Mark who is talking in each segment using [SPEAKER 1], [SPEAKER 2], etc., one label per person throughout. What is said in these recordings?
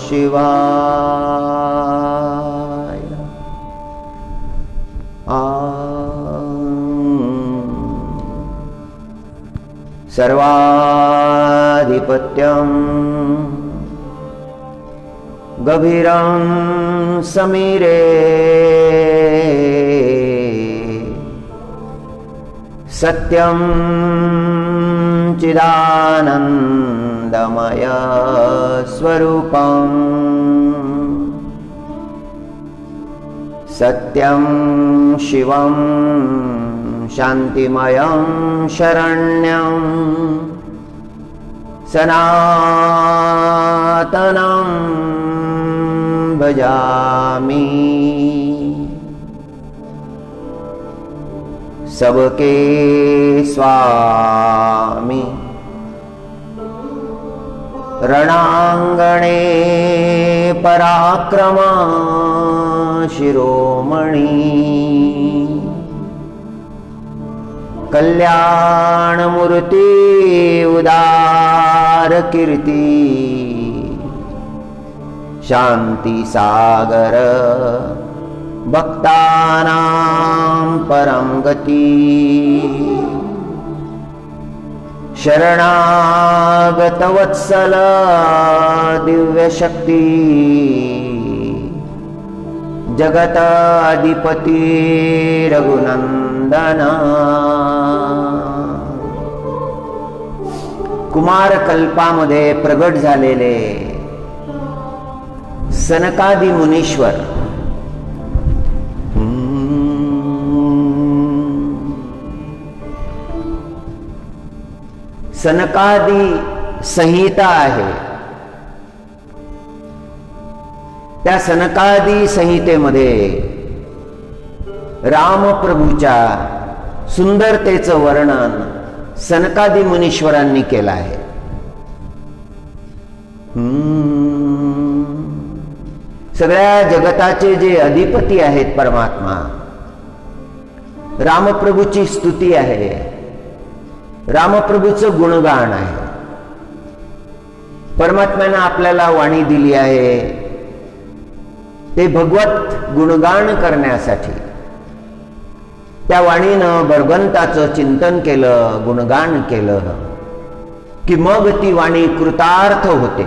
[SPEAKER 1] शिवाय। सर्वाधिपत्यं गभीरं समीरे सत्यं चिदानन्दमय स्वरूपम् सत्यं शिवं शान्तिमयं शरण्यं सनातनं भजामि। सबके स्वामी रणांगणे पराक्रमा शिरोमणि कल्याणमूर्ति उदार कीर्ति शांति सागर भक्तानां परम गति शरणागत वत्सल दिव्य शक्ति जगत अधिपति रघुनंदन। कुमार कल्पामध्ये प्रगट झालेले सनकादि मुनीश्वर सनकादि संहिता आहे। त्या सनकादि संहितेमध्ये रामप्रभूच्या सुंदरतेचं वर्णन सनकादि मुनीश्वरांनी केलं आहे। सगळ्या जगताचे जे अधिपती आहेत परमात्मा रामप्रभूची स्तुती आहे, रामप्रभूचं गुणगान आहे। परमात्म्याने आपल्याला वाणी दिली आहे ते भगवत गुणगान करण्यासाठी। त्या वाणीनं भगवंताचं चिंतन केलं, गुणगान केलं की मग ती वाणी कृतार्थ होते।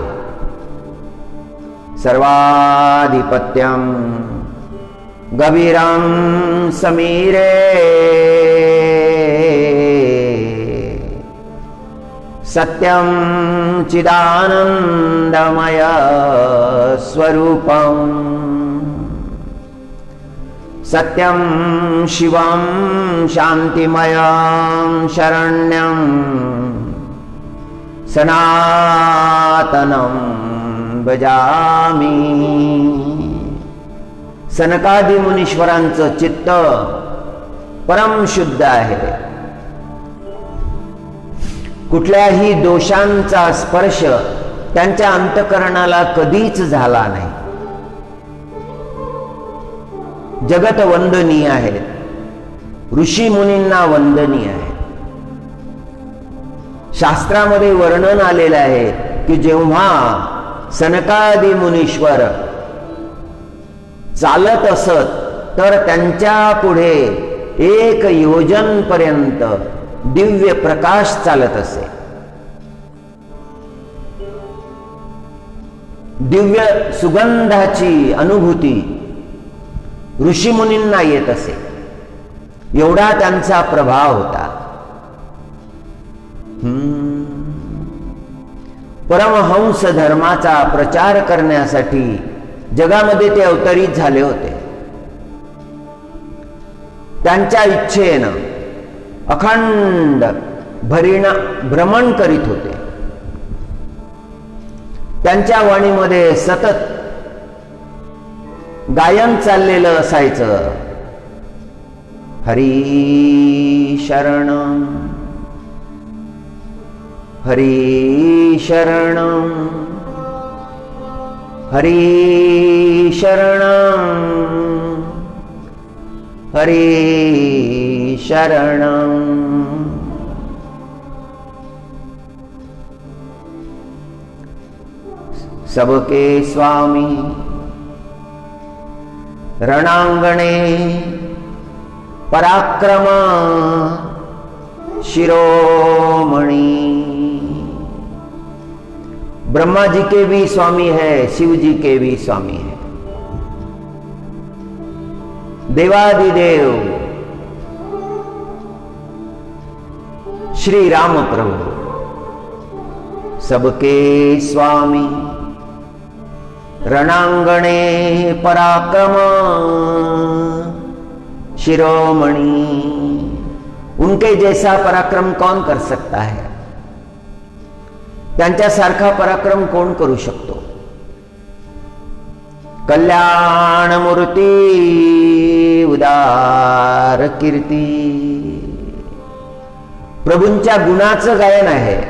[SPEAKER 1] सर्वाधिपत्यं गभीरं समीरे सत्यं चिदानन्दमय स्वरूपं सत्यं शिवं शान्तिमयं शरण्यं सनातनं भजामि। सनकादि मुनीश्वरांचं चित्त परम शुद्ध आहे। कुठल्याही दोषांचा स्पर्श त्यांच्या अंतःकरणाला कधीच झाला नाही। जगत वंदनीय आहेत, ऋषी मुनींना वंदनीय आहे। शास्त्रामध्ये वर्णन आलेलं आहे की जेव्हा सनकादि मुनीश्वर चालत असत तर त्यांच्या पुढे 1 योजन पर्यंत दिव्य प्रकाश चालत असे। दिव्य सुगंधाची अनुभूती ऋषीमुनींना येत असे, एवढा त्यांचा प्रभाव होता। परमहंस धर्माचा प्रचार करण्यासाठी जगामध्ये ते अवतरित झाले होते। त्यांच्या इच्छेनं अखंड भ्रमण करीत होते। त्यांच्या वाणीमध्ये सतत गायन चाललेलं असायचं। हरी शरणं हरी शरणं हरी शरणं हरी शरणं। सबके स्वामी रणांगणे पराक्रम शिरोमणि। ब्रह्मा जी के भी स्वामी है, शिव जी के भी स्वामी है, देवादिदेव श्री राम प्रभु सबके स्वामी रणांगणे पराक्रम शिरोमणि। उनके जैसा पराक्रम कौन कर सकता है? त्यांच्यासारखा पराक्रम कोण करू शकतो? कल्याण मूर्ती उदार कीर्ती, प्रभूंच्या गुणाचं गायन आहे।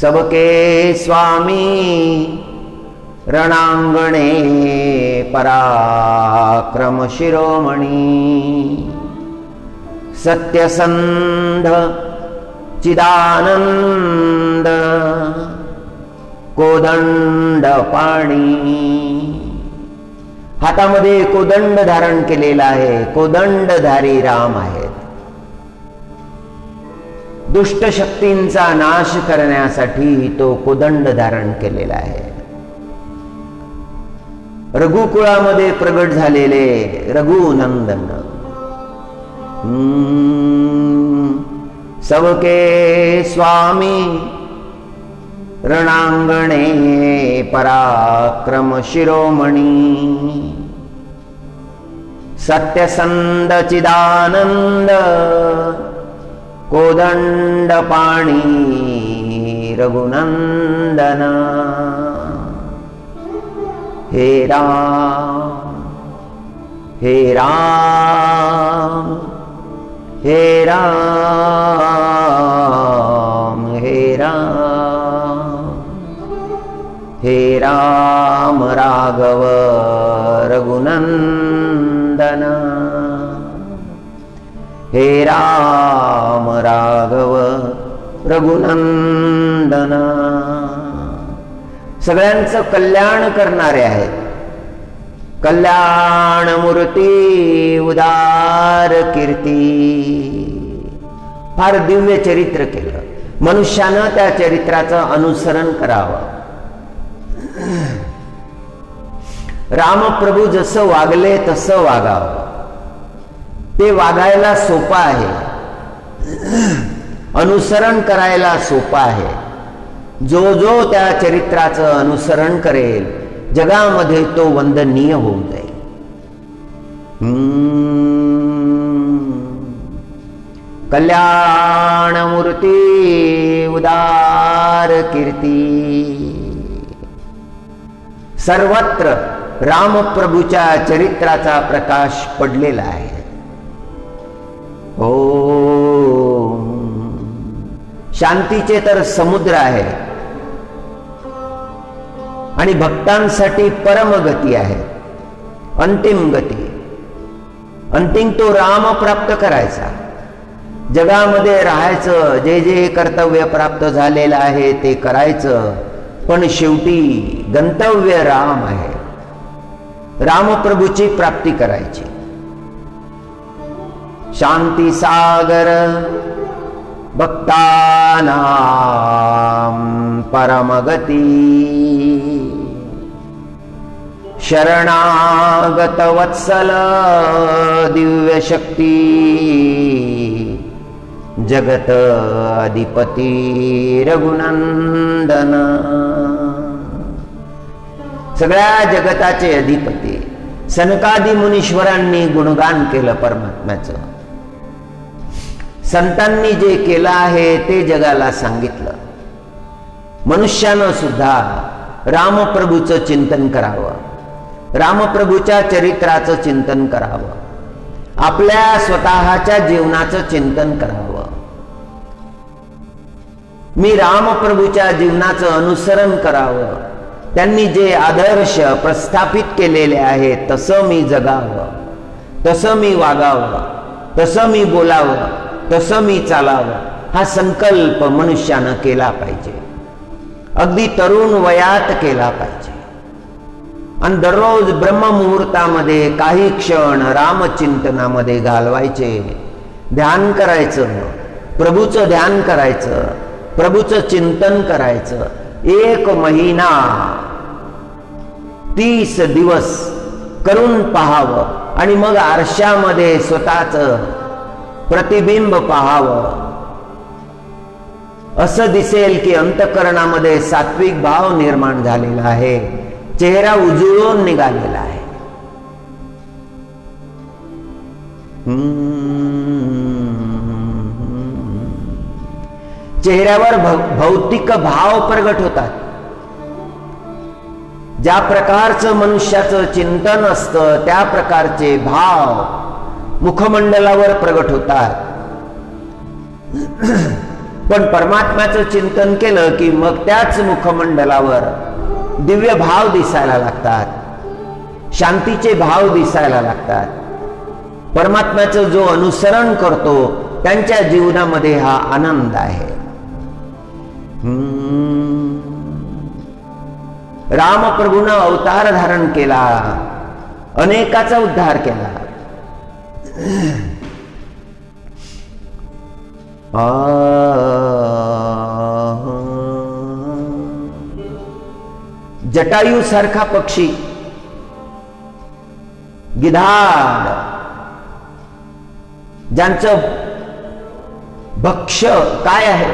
[SPEAKER 1] सबके स्वामी रणांगणे पराक्रम शिरोमणि। सत्यसंध चिदानंद कोदंड पाणी। हातामध्ये कोदंड धारण केलेला आहे, कोदंडधारी राम आहेत। दुष्ट शक्तींचा नाश करण्यासाठी तो कोदंड धारण केलेला आहे। रघुकुळामध्ये प्रगट झालेले रघुनंदन। सबके स्वामी रणांगणे पराक्रम शिरोमणि। सत्यसंध चिदानंद कोदंड पाणी रघुनंदन। हे राम हे राम हे राम हे राम हे राम राघव रघुनंदन। हे राम राघव रघुनंदन। सगळ्यांचं कल्याण करणारे आहेत। कल्याण मूर्ती उदार कीर्ती। फार दिव्य चरित्र केलं। मनुष्यानं त्या चरित्राचं अनुसरण करावं। रामप्रभू जसं वागले तसं वागावं। ते वागायला सोपं आहे, अनुसरण करायला सोपं आहे। जो जो त्या चरित्राचं अनुसरण करेल जगामध्ये तो वंदनीय होऊन जाईल। कल्याण मूर्ती उदार कीर्ती। सर्वत्र रामप्रभूच्या चरित्राचा प्रकाश पडलेला आहे। शांतीचे तर समुद्र आहे आणि भक्तांसाठी परम गती आहे, अंतिम गती। अंतिम तो राम प्राप्त करायचा, जगामध्ये राहायचं, जे जे कर्तव्य प्राप्त झालेलं आहे ते करायचं, पण शेवटी गंतव्य राम आहे। रामप्रभूची प्राप्ती करायची। शांती सागर भक्तानां परमगती। शरणागत वत्सल दिव्य शक्ती। जगत अधिपती रघुनंदन। सगळ्या जगताचे अधिपती। सनकादी मुनीश्वरांनी गुणगान केलं परमात्म्याचं। संतांनी जे केलं आहे ते जगाला सांगितलं। मनुष्यानं सुद्धा रामप्रभूचं चिंतन करावं, रामप्रभूच्या चरित्राचं चिंतन करावं, आपल्या स्वतःच्या जीवनाचं चिंतन करावं। मी रामप्रभूच्या जीवनाचं अनुसरण करावं, त्यांनी जे आदर्श प्रस्थापित केलेले आहेत तसं मी जगावं, तसं मी वागावं, तसं मी बोलावं, तसं मी चालावं, हा संकल्प मनुष्यानं केला पाहिजे। अगदी तरुण वयात केला पाहिजे आणि दररोज ब्रह्ममुहूर्तामध्ये काही क्षण रामचिंतनामध्ये घालवायचे, ध्यान करायचं, प्रभूचं ध्यान करायचं, प्रभूचं चिंतन करायचं. 1 महिना 30 दिवस करून पाहावं आणि मग आरशामध्ये स्वतःचं प्रतिबिंब पाहावं. असं दिसेल की अंतःकरणामध्ये सात्विक भाव निर्माण झालेला आहे, चेहरा उजळून निघालेला आहे. चेहऱ्यावर भौतिक भाव प्रगट होतात. ज्या प्रकारचं मनुष्याचं चिंतन असतं त्या प्रकारचे भाव मुखमंडलावर प्रगट होतात. पण परमात्म्याचं चिंतन केलं की मग त्याच मुखमंडलावर दिव्य भाव दिसायला लागतात, शांतीचे भाव दिसायला लागतात. परमात्म्याचं जो अनुसरण करतो त्यांच्या जीवनामध्ये हा आनंद आहे. रामप्रभूनं अवतार धारण केला, अनेकाचा उद्धार केला. जटायू सारखा पक्षी, गिधाड, ज्यांचं भक्ष्य काय आहे,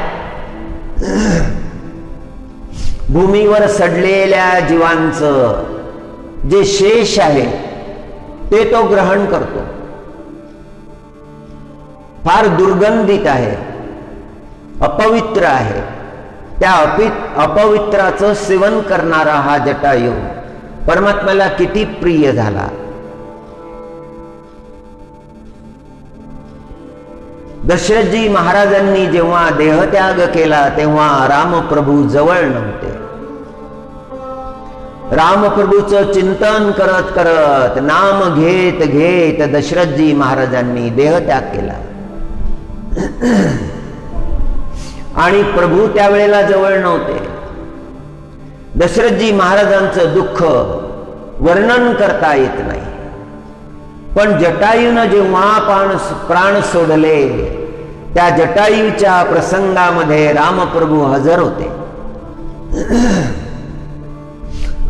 [SPEAKER 1] भूमीवर सडलेल्या जीवांचं जे शेष आहे ते तो ग्रहण करतो. फार दुर्गंधित आहे, अपवित्र आहे. त्या अपवित्राचं सेवन करणारा हा जटायू परमात्म्याला किती प्रिय झाला. दशरथजी महाराजांनी जेव्हा देहत्याग केला तेव्हा रामप्रभू जवळ नव्हते. रामप्रभूचं चिंतन करत करत, नाम घेत घेत दशरथजी महाराजांनी देहत्याग केला आणि प्रभू त्यावेळेला जवळ नव्हते. दशरथजी महाराजांचं दुःख वर्णन करता येत नाही. पण जटायूनं जेव्हा प्राण सोडले त्या जटायूच्या प्रसंगामध्ये रामप्रभू हजर होते.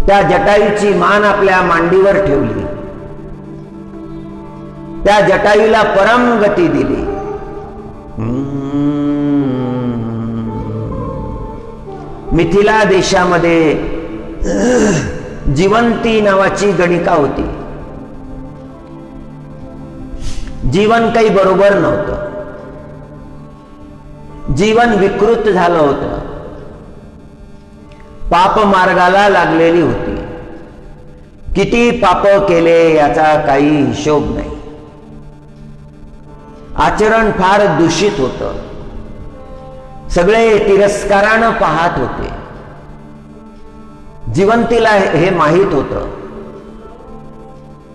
[SPEAKER 1] त्या जटायूची मान आपल्या मांडीवर ठेवली, त्या जटायूला परम गती दिली. मिथिला देशामध्ये जीवंती नावाची गणिका होती. जीवन काही बरोबर नव्हतं, जीवन विकृत झालं होतं, पाप मार्गाला लागलेली होती. किती पाप केले याचा काही हिशोब नाही. आचरण फार दूषित होतं, सगळे तिरस्कारानं पाहत होते. जीवंतीला हे माहीत होतं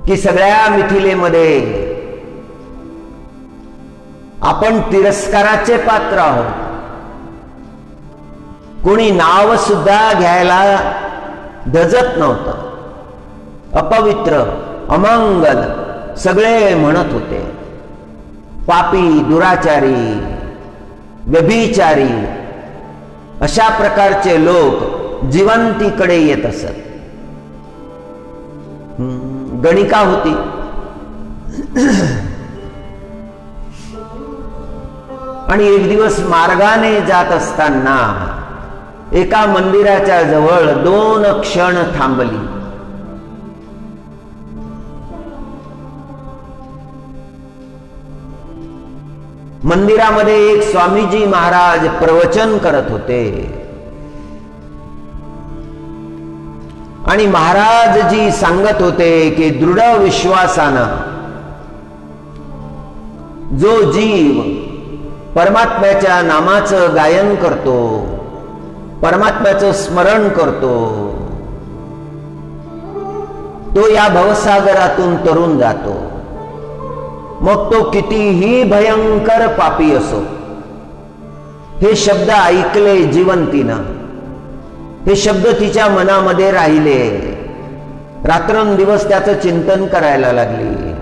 [SPEAKER 1] की सगळ्या मिथिलेमध्ये आपण तिरस्काराचे पात्र आहोत. कोणी नाव सुद्धा घ्यायला धजत नव्हतं. अपवित्र, अमंगल सगळे म्हणत होते. पापी, दुराचारी, व्यभिचारी अशा प्रकारचे लोक जीवंतीकडे येत असत. गणिका होती. आणि एक दिवस मार्गाने जात असताना एका मंदिराच्या जवळ 2 क्षण थांबली. मंदिरामध्ये एक स्वामीजी महाराज प्रवचन करत होते आणि महाराजजी सांगत होते की दृढ विश्वासानं जो जीव परमात्म्याच्या नामाचं गायन करतो, परमात्म्याचं स्मरण करतो, तो या भवसागरातून तरून जातो. मग तो कितीही भयंकर पापी असो. हे शब्द ऐकले जीवंतीनं हे शब्द तिच्या मनामध्ये राहिले. रात्रंदिवस त्याचं चिंतन करायला लागली.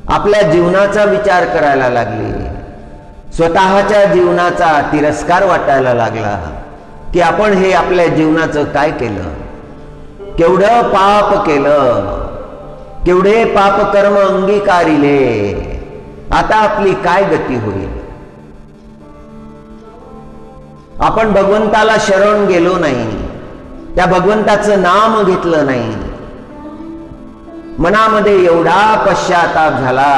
[SPEAKER 1] आपल्या जीवनाचा विचार करायला लागली. स्वतःच्या जीवनाचा तिरस्कार वाटायला लागला की आपण हे आपल्या जीवनाचं काय केलं, केवढं पाप केलं, केवढे पाप कर्म अंगीकारिले, आता आपली काय गती होईल. आपण भगवंताला शरण गेलो नाही, त्या भगवंताचं नाम घेतलं नाही. मनामध्ये एवढा पश्चाताप झाला,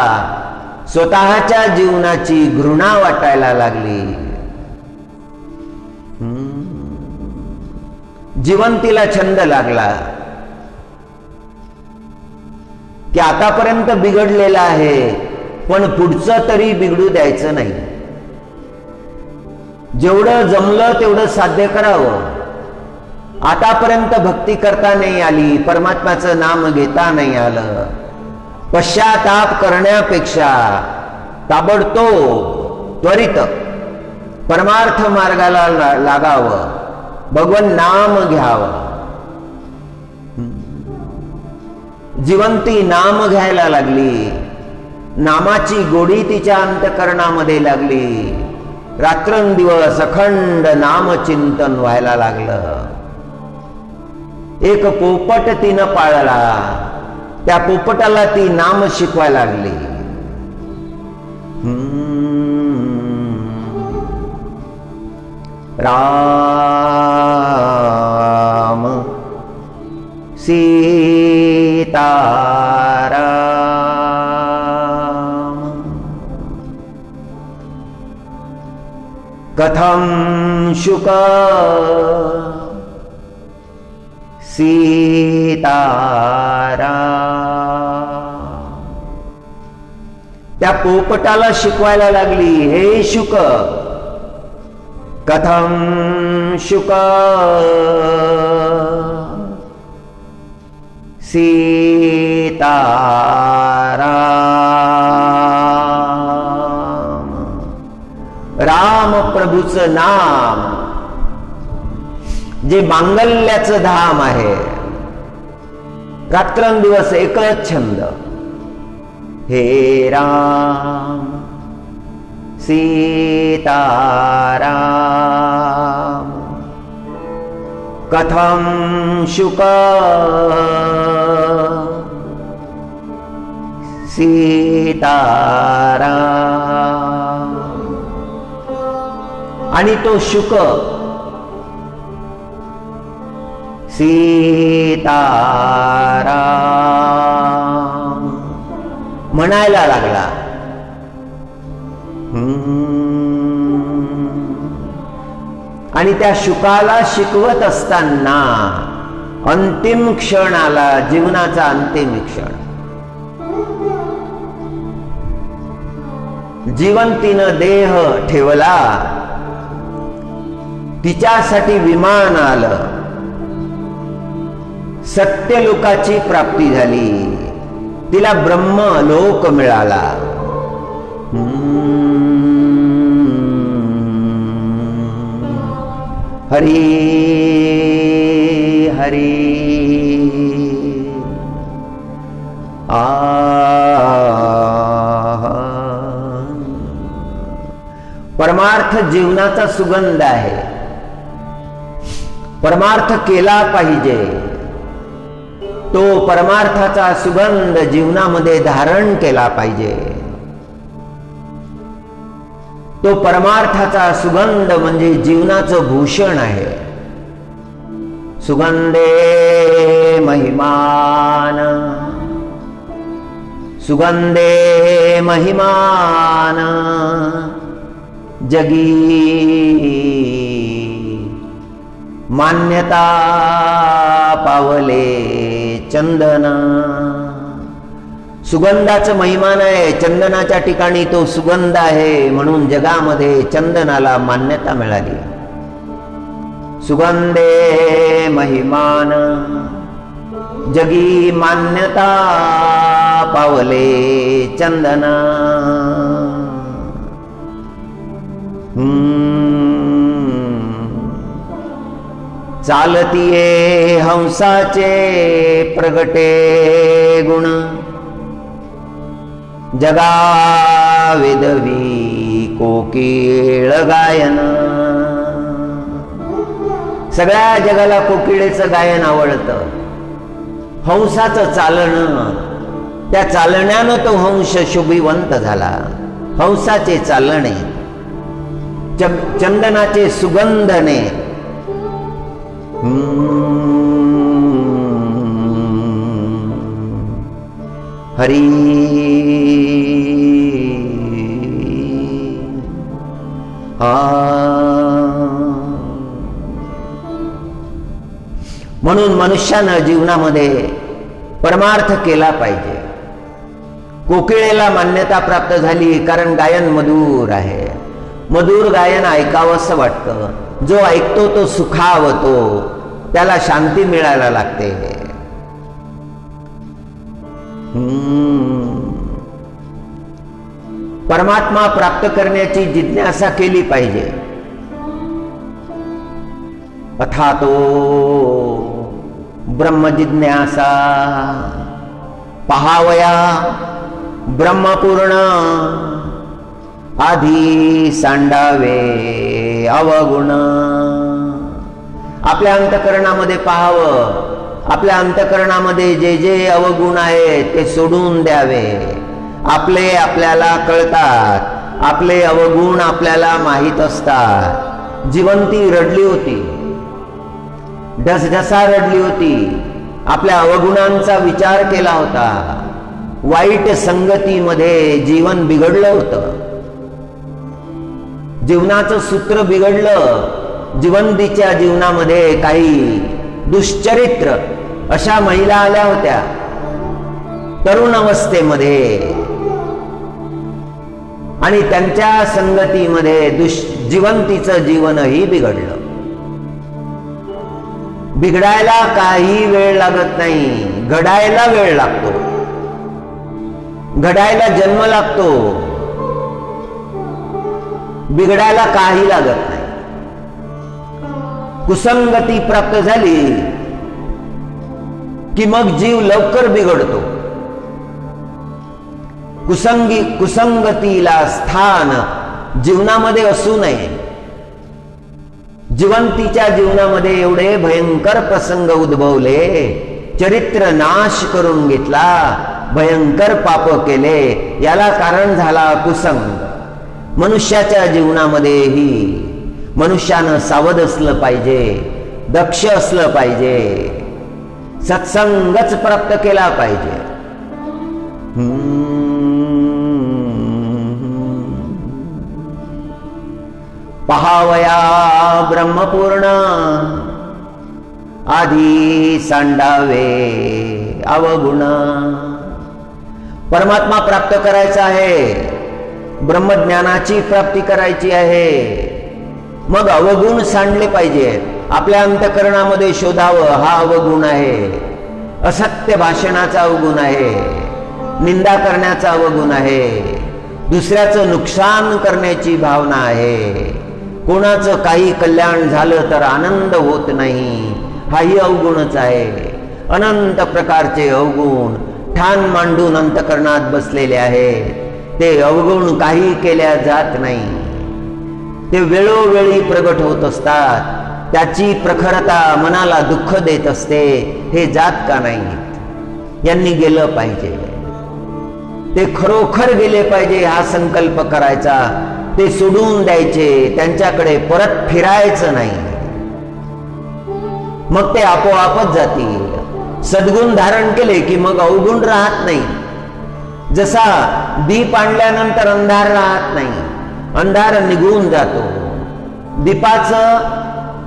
[SPEAKER 1] स्वतःच्या जीवनाची घृणा वाटायला लागली. जिवंतीला छंद लागला की आतापर्यंत बिघडलेलं आहे, पण पुढचं तरी बिघडू द्यायचं नाही. जेवढं जमलं तेवढं साध्य करावं. आतापर्यंत भक्ती करता नाही आली, परमात्म्याचं नाम घेता नाही आलं. पश्चाताप करण्यापेक्षा ताबडतोब त्वरित परमार्थ मार्गाला लागावं, भगवन नाम घ्यावं. जिवंती नाम घ्यायला लागली. नामाची गोडी तिच्या अंतकरणामध्ये लागली. रात्रंदिवस अखंड नामचिंतन व्हायला लागलं. एक पोपट तिनं पाळला, त्या पोपटाला ती नाम शिकवायला लागली. राम सीताराम कथम शुक सीताराम. त्या पोपटाला शिकवायला लागली, हे शुक, कथम शुक सीताराम. राम प्रभूचं नाम जे मांगल्याचं धाम आहे. रात्रंदिवस एकच छंद, हे राम सीताराम कथम शुक सीताराम. आणि तो शुक सीताराम म्हणायला लागला. आणि त्या शुकाला शिकवत असताना अंतिम क्षण आला, जीवनाचा अंतिम क्षण. जिवंतीनं देह ठेवला, तिच्यासाठी विमान आलं, सत्यलोकाची प्राप्ती झाली, तिला ब्रह्मलोक मिळाला. हरी हरी परमार्थ जीवनाचा सुगंध आहे. परमार्थ केला पाहिजे. तो परमार्थाचा सुगंध जीवनामध्ये धारण केला पाहिजे. तो परमार्थाचा सुगंध म्हणजे जीवनाचं भूषण आहे. सुगंधे महिमान, सुगंधे महिमान जगी मान्यता पावले चंदन. सुगंधाचं महिमान आहे. चंदनाच्या ठिकाणी तो सुगंध आहे म्हणून जगामध्ये चंदनाला मान्यता मिळाली. सुगंधे महिमान जगी मान्यता पावले चंदन. चालतीये हंसाचे प्रगटे गुण, जगा वेदवी कोकिळ गायन. सगळ्या जगाला कोकिळेचं गायन आवडतं. हंसाचं चालणं, त्या चालण्यानं तो हंस शुभीवंत झाला. हंसाचे चालणे, चंदनाचे सुगंधने, हरी म्हणून मनुष्यानं जीवनामध्ये परमार्थ केला पाहिजे. कोकिळेला मान्यता प्राप्त झाली कारण गायन मधुर आहे. मधुर गायन ऐकावंसं वाटतं. जो ऐकतो तो सुखावतो, त्याला शांती मिळायला लागते. परमात्मा प्राप्त करण्याची जिज्ञासा केली पाहिजे. अथातो ब्रह्मजिज्ञासा पहावया ब्रह्मपूर्ण, आधी सांडावे अवगुण. आपल्या अंतःकरणामध्ये पाहावं. आपल्या अंतःकरणामध्ये जे जे अवगुण आहेत ते सोडून द्यावे. आपले आपल्याला कळतात. आपले अवगुण आपल्याला माहीत असतात. जिवंती रडली होती, ढसढसा रडली होती. आपल्या अवगुणांचा विचार केला होता. वाईट संगतीमध्ये जीवन बिघडलं होतं. जीवनाचं सूत्र बिघडलं. जिवंतीच्या जीवनामध्ये काही दुश्चरित्र अशा महिला आल्या होत्या तरुण अवस्थेमध्ये, आणि त्यांच्या संगतीमध्ये जिवंतीचं जीवनही बिघडलं. बिघडायला काही वेळ लागत नाही, घडायला वेळ लागतो. घडायला जन्म लागतो, बिघडायला काही लागत नाही. कुसंगती प्राप्त झाली की मग जीव लवकर बिघडतो. कुसंगतीला स्थान जीवनामध्ये असू नये. जिवंतीच्या जीवनामध्ये एवढे भयंकर प्रसंग उद्भवले, चरित्र नाश करून घेतला, भयंकर पाप केले. याला कारण झाला कुसंग. मनुष्याच्या जीवनामध्येही मनुष्यानं सावध असलं पाहिजे, दक्ष असलं पाहिजे, सत्संगच प्राप्त केला पाहिजे. पहावया ब्रह्मपूर्ण, आधी सांडावे अवगुण. परमात्मा प्राप्त करायचा आहे, ब्रह्मज्ञानाची प्राप्ती करायची आहे. मग अवगुण सांडले पाहिजेत. आपल्या अंतःकरणामध्ये शोधावं. हा अवगुण आहे. असत्य भाषणाचा अवगुण आहे, निंदा करण्याचा अवगुण आहे, दुसऱ्याचं नुकसान करण्याची भावना आहे, कोणाचं काही कल्याण झालं तर आनंद होत नाही, हाही अवगुणच आहे. अनंत प्रकारचे अवगुण ठाण मांडून अंतःकरणात बसलेले आहेत. ते अवगुण काही केल्या जात नाही. ते वेळोवेळी प्रगट होत असतात. त्याची प्रखरता मनाला दुःख देत असते. हे जात का नाहीत? यांनी गेलं पाहिजे. ते खरोखर गेले पाहिजे हा संकल्प करायचा. ते सोडून द्यायचे, त्यांच्याकडे परत फिरायचं नाही. मग ते आपोआपच जातील. सद्गुण धारण केले की मग अवगुण राहत नाही. जसा दीप आणल्यानंतर अंधार राहत नाही, अंधार निघून जातो. दीपाचं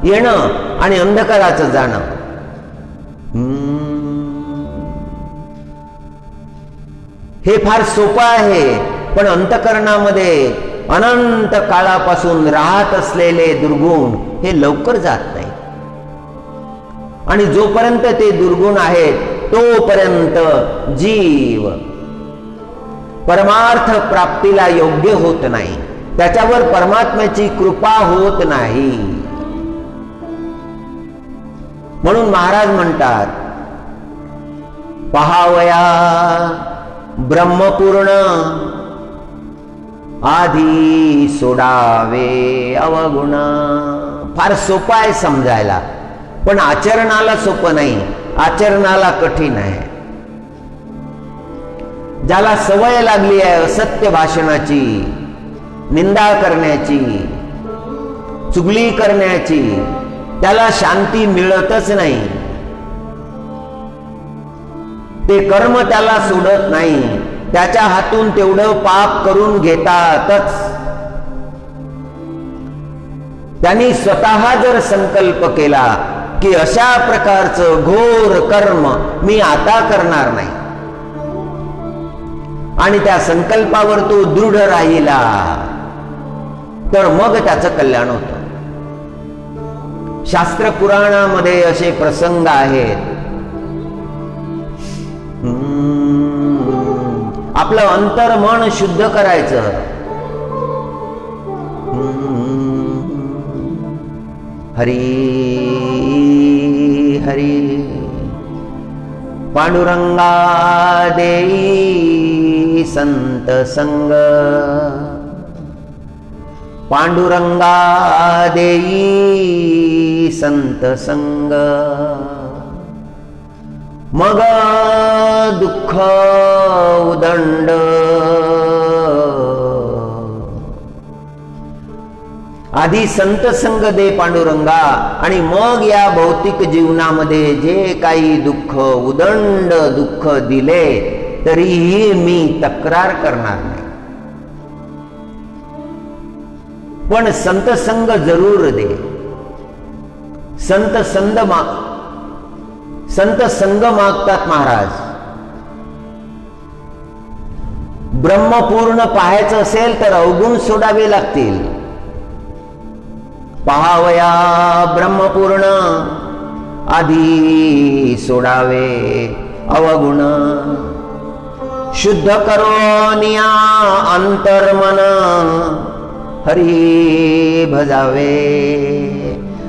[SPEAKER 1] येणं आणि अंधकाराचं जाणं. हे फार सोपं आहे, पण अंतःकरणामध्ये अनंत काळापासून राहत असलेले दुर्गुण हे लवकर जात नाही. आणि जोपर्यंत ते दुर्गुण आहेत तोपर्यंत जीव परमार्थ प्राप्तीला योग्य होत नाही. त्याच्यावर परमात्म्याची कृपा होत नाही. म्हणून महाराज म्हणतात, पहावया ब्रह्मपूर्ण, आधी सोडावे अवगुण. फार सोपं आहे समजायला, पण आचरणाला सोपं नाही, आचरणाला कठीण आहे. ज्याला सवय लागली आहे असत्य भाषणाची, निंदा करण्याची, चुगली करण्याची, त्याला शांती मिळतच नाही. ते कर्म त्याला सोडत नाही, त्याच्या हातून तेवढं पाप करून घेतातच. त्यांनी स्वतः जर संकल्प केला की अशा प्रकारचं घोर कर्म मी आता करणार नाही, आणि त्या संकल्पावर तो दृढ राहिला, तर मग त्याचं कल्याण होतं. शास्त्र पुराणामध्ये असे प्रसंग आहेत. आपलं अंतर मन शुद्ध करायचं. हरी हरी पांडुरंगा देई संत संग, पांडुरंगा देई संत संग. मग दुःख उदंड, आधी संत संग दे पांडुरंगा, आणि मग या भौतिक जीवनामध्ये जे काही दुःख उदंड दुःख दिले तरीही मी तक्रार करणार नाही. पण संत संग जरूर दे. संत संग मागतात महाराज. ब्रह्मपूर्ण पाहायचं असेल तर अवगुण सोडावे लागतील. पहावया ब्रह्मपूर्ण, आधी सोडावे अवगुण. शुद्ध करो निया अंतर्मन, हरी भजावे.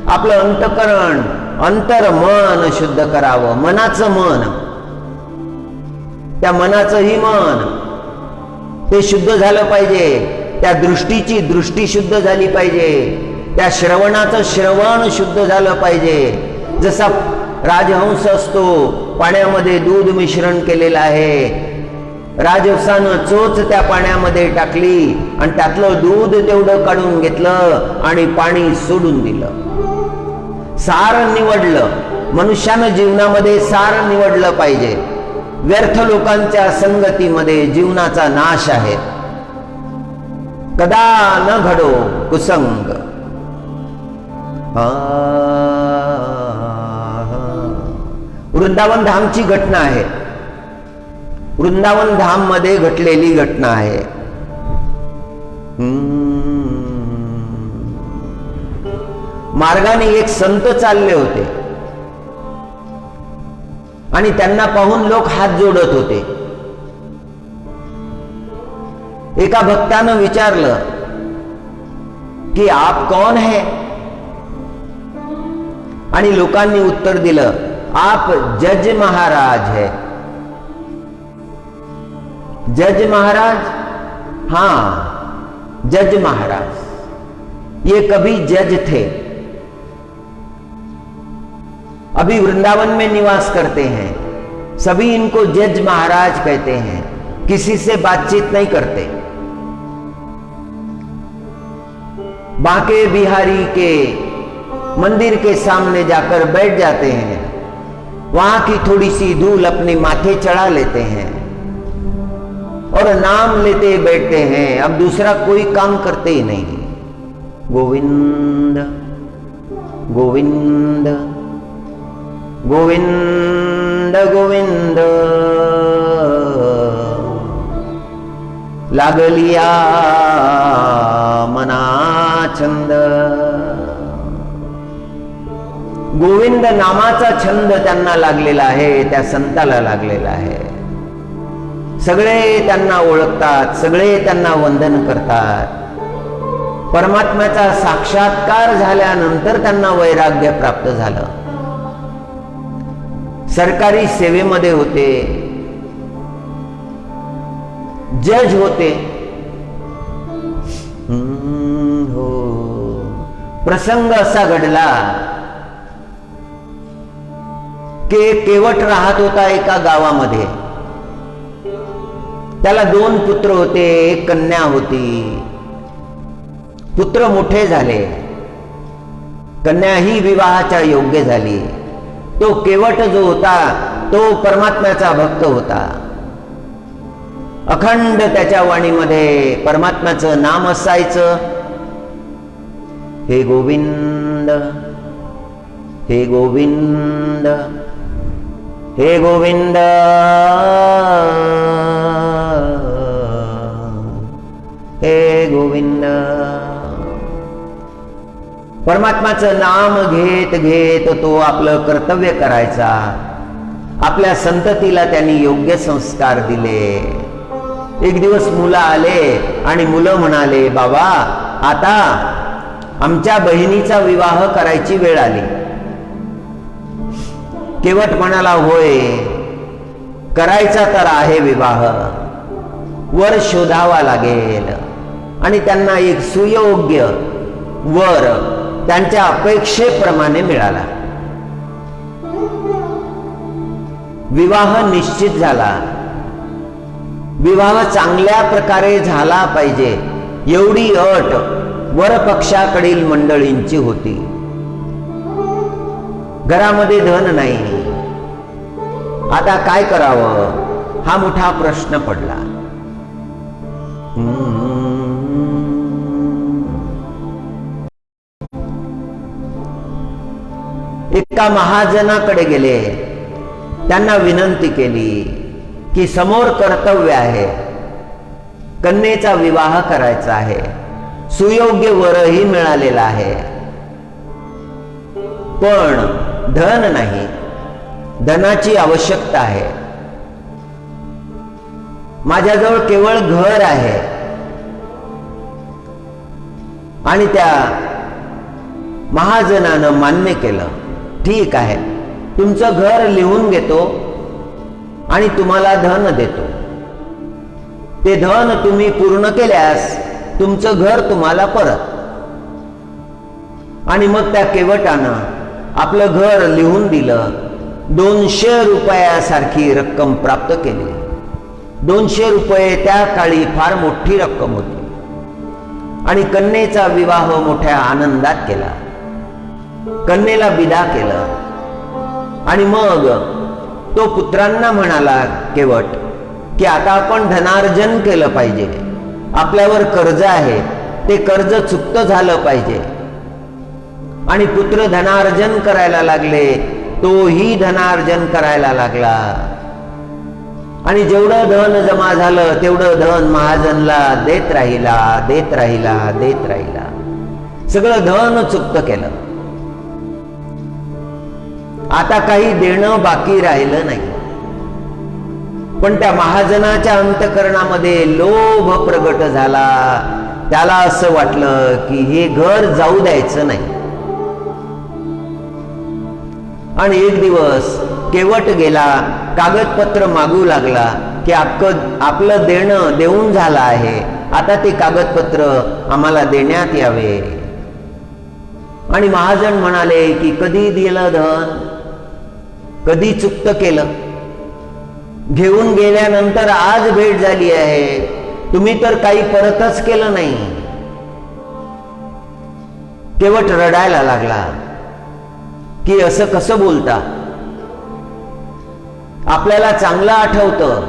[SPEAKER 1] आपलं अंतकरण, अंतर्मन शुद्ध करावं. मनाचं मन, त्या मनाचंही मन ते शुद्ध झालं पाहिजे. त्या दृष्टीची दृष्टी शुद्ध झाली पाहिजे. त्या श्रवणाचं श्रवण शुद्ध झालं पाहिजे. जसा राजहंस असतो, पाण्यामध्ये दूध मिश्रण केलेलं आहे, राजहंसानं चोच त्या पाण्यामध्ये टाकली आणि त्यातलं दूध तेवढं काढून घेतलं आणि पाणी सोडून दिलं. सार निवडलं. मनुष्यानं जीवनामध्ये सार निवडलं पाहिजे. व्यर्थ लोकांच्या संगतीमध्ये जीवनाचा नाश आहे. कदा न घडो कुसंग. वृंदावन धामची घटना आहे. वृंदावन धाम मध्ये घटलेली घटना आहे. मार्गाने एक संत चालले होते आणि त्यांना पाहून लोक हात जोडत होते. एका भक्तानं विचारलं की आप कौन है? आणि लोकांनी उत्तर दिलं, आप जज महाराज है. जज महाराज? हाँ, जज महाराज. ये कभी जज थे, अभी वृंदावन में निवास करते हैं. सभी इनको जज महाराज कहते हैं. किसी से बातचीत नहीं करते. बांके बिहारी के मंदिर के सामने जाकर बैठ जाते हैं. वहां की थोड़ी सी धूल अपने माथे चढ़ा लेते हैं और नाम लेते बैठते हैं. अब दूसरा कोई काम करते ही नहीं. गोविंद गोविंद गोविंद गोविंद लागलिया मना छंद. गोविंद नामाचा छंद त्यांना लागलेला आहे, त्या संताला लागलेला आहे. सगळे त्यांना ओळखतात, सगळे त्यांना वंदन करतात. परमात्म्याचा साक्षात्कार झाल्यानंतर त्यांना वैराग्य प्राप्त झालं. सरकारी सेवेमध्ये होते, जज होते. हो, प्रसंग असा घडला की केवट राहत होता एका गावामध्ये. त्याला 2 पुत्र होते, एक कन्या होती. पुत्र मोठे झाले, कन्या ही विवाहाच्या योग्य झाली. तो केवट जो होता तो परमात्म्याचा भक्त होता. अखंड त्याच्या वाणीमध्ये परमात्म्याचं नाम असायचं. हे गोविंद, हे गोविंद, हे गोविंद, हे गोविंद. परमात्म्याचं नाम घेत घेत तो आपलं कर्तव्य करायचा. आपल्या संततीला त्यांनी योग्य संस्कार दिले. एक दिवस मुलं आले आणि मुलं म्हणाले, बाबा आता आमच्या बहिणीचा विवाह करायची वेळ आली. केवट म्हणाला, होय करायचा तर आहे विवाह, वर शोधावा लागेल. आणि त्यांना एक सुयोग्य वर त्यांच्या अपेक्षेप्रमाणे मिळाला. विवाह निश्चित झाला. विवाह चांगल्या प्रकारे झाला पाहिजे एवढी अट वरपक्षाकडील मंडळींची होती. घरामध्ये धन नाही. आता काय करावं हा मोठा प्रश्न पडला. एका महाजनाकडे गेले. त्यांना विनंती केली की समोर कर्तव्य आहे, कन्येचा विवाह करायचा आहे, सुयोग्य वरही मिळालेला आहे, पण धन नाही, धनाची आवश्यकता आहे. माझ्याजवळ केवळ घर आहे. आणि त्या महाजनानं मान्य केलं, ठीक आहे, तुमचं घर लिहून घेतो आणि तुम्हाला धन देतो. ते धन तुम्ही पूर्ण केल्यास तुमचं घर तुम्हाला परत. आणि मग त्या केवटानं आपलं घर लिहून दिलं. 200 रुपयासारखी रक्कम प्राप्त केली. 200 रुपये त्या काळी फार मोठी रक्कम होती. आणि कन्येचा विवाह मोठ्या आनंदात केला. कन्येला विदा केलं. आणि मग तो पुत्रांना म्हणाला, केवट, की आता आपण धनार्जन केलं पाहिजे. आपल्यावर कर्ज आहे, ते कर्ज चुकतं झालं पाहिजे. आणि पुत्र धनार्जन करायला लागले. तोही धनार्जन करायला लागला. आणि जेवढं धन जमा झालं तेवढं धन महाजनला देत राहिला, देत राहिला, देत राहिला. सगळं धन चुकतं केलं. आता काही देणं बाकी राहिलं नाही. पण त्या महाजनाच्या अंतःकरणामध्ये लोभ प्रगट झाला. त्याला असं वाटलं की हे घर जाऊ द्यायचं नाही. आणि एक दिवस केवट गेला, कागदपत्र मागू लागला की आपलं देणं देऊन झालं आहे, आता ते कागदपत्र आम्हाला देण्यात यावे. आणि महाजन म्हणाले की कधी दिलं धन, कधी चुकतं केलं, घेऊन गेल्यानंतर आज भेट झाली आहे, तुम्ही तर काही परतच केलं नाही. केवट रडायला लागला की असं कसं बोलता, आपल्याला चांगलं आठवतं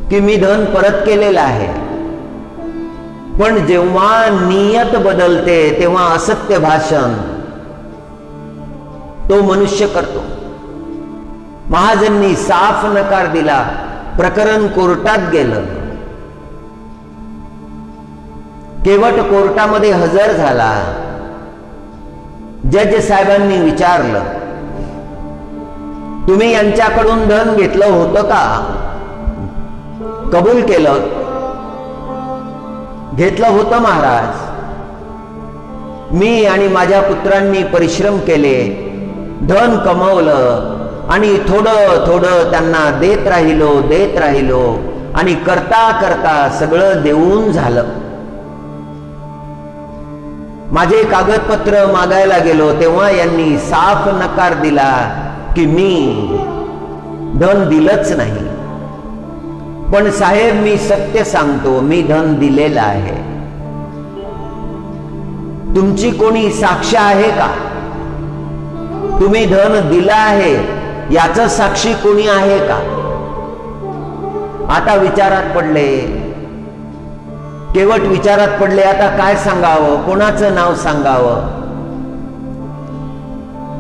[SPEAKER 1] की मी धन परत केलेलं आहे, पण जेव्हा नियत बदलते तेव्हा असत्य भाषण तो मनुष्य करतो. महाजननी साफ नकार दिला. प्रकरण कोर्टात गेलं. केवट कोर्टामध्ये हजर झाला. जज साहेबांनी विचारलं, तुम्ही यांच्याकडून धन घेतलं होतं का? कबूल केलं. घेतलं होतं महाराज. मी आणि माझ्या पुत्रांनी परिश्रम केले, धन कमवलं, आणि थोडं थोडं त्यांना देत राहिलो आणि करता करता सगळं देऊन झालं. माझे कागदपत्र मागायला गेलो तेव्हा यांनी साफ नकार दिला की मी धन दिलंच नाही. पण साहेब, मी सत्य सांगतो, मी धन दिलेलं आहे. तुमची कोणी साक्ष आहे का? तुम्ही धन दिलं आहे याचं साक्षी कोणी आहे का? आता विचारात पडले, केवट विचारात पडले. आता काय सांगावं, कोणाचं नाव सांगावं?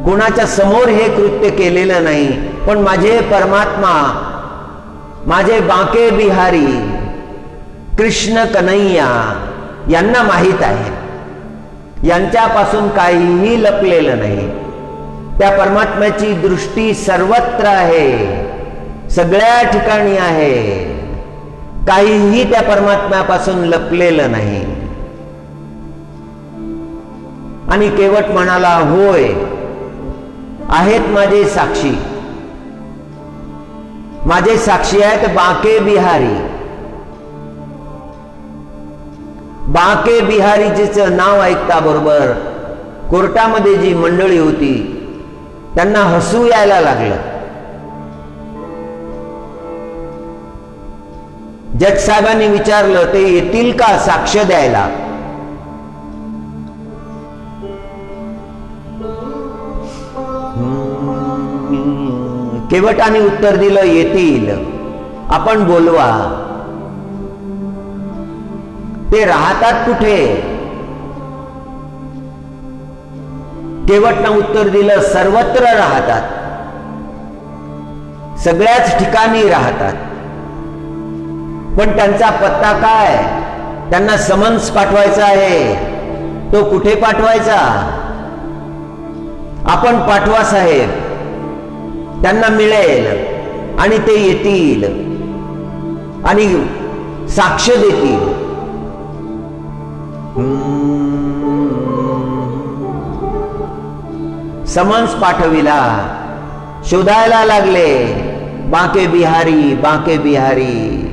[SPEAKER 1] कोणाच्या समोर हे कृत्य केलेलं नाही, पण माझे परमात्मा, माझे बांके बिहारी कृष्ण कन्हैया यांना माहित आहे. यांच्यापासून काहीही लपलेलं नाही. त्या परमात्म्याची दृष्टी सर्वत्र आहे, सगळ्या ठिकाणी आहे. काहीही त्या परमात्म्यापासून लपलेलं नाही. आणि केवट म्हणाला, होय, आहेत माझे साक्षी. माझे साक्षी आहेत बांके बिहारी. बांके बिहारीजीचं नाव ऐकता बरोबर कोर्टामध्ये जी मंडळी होती त्यांना हसू यायला लागलं. जज साहेबांनी विचारलं, ते येतील का साक्ष द्यायला? केवटाने उत्तर दिलं, येतील, आपण बोलवा. ते राहतात कुठे? केवटनं उत्तर दिलं, सर्वत्र राहतात, सगळ्याच ठिकाणी राहतात. पण त्यांचा पत्ता काय? त्यांना समन्स पाठवायचा आहे. तो कुठे पाठवायचा? आपण पाठवा साहेब, त्यांना मिळेल आणि ते येतील आणि साक्ष देतील. समन्स पाठविला. शोधायला लागले, बांके बिहारी, बांके बिहारी.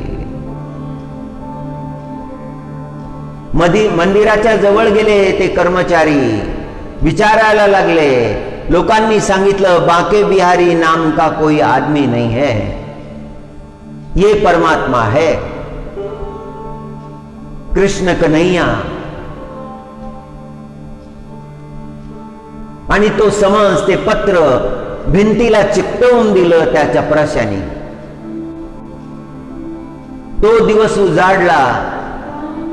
[SPEAKER 1] मंदिराच्या जवळ गेले ते कर्मचारी, विचारायला लागले. लोकांनी सांगितलं, बांके बिहारी नाम का कोई आदमी नहीं है, ये परमात्मा है, कृष्ण कन्हैया. आणि तो समज, ते पत्र भिंतीला चिकटवून दिलं त्या चपराशाने. तो दिवस उजाडला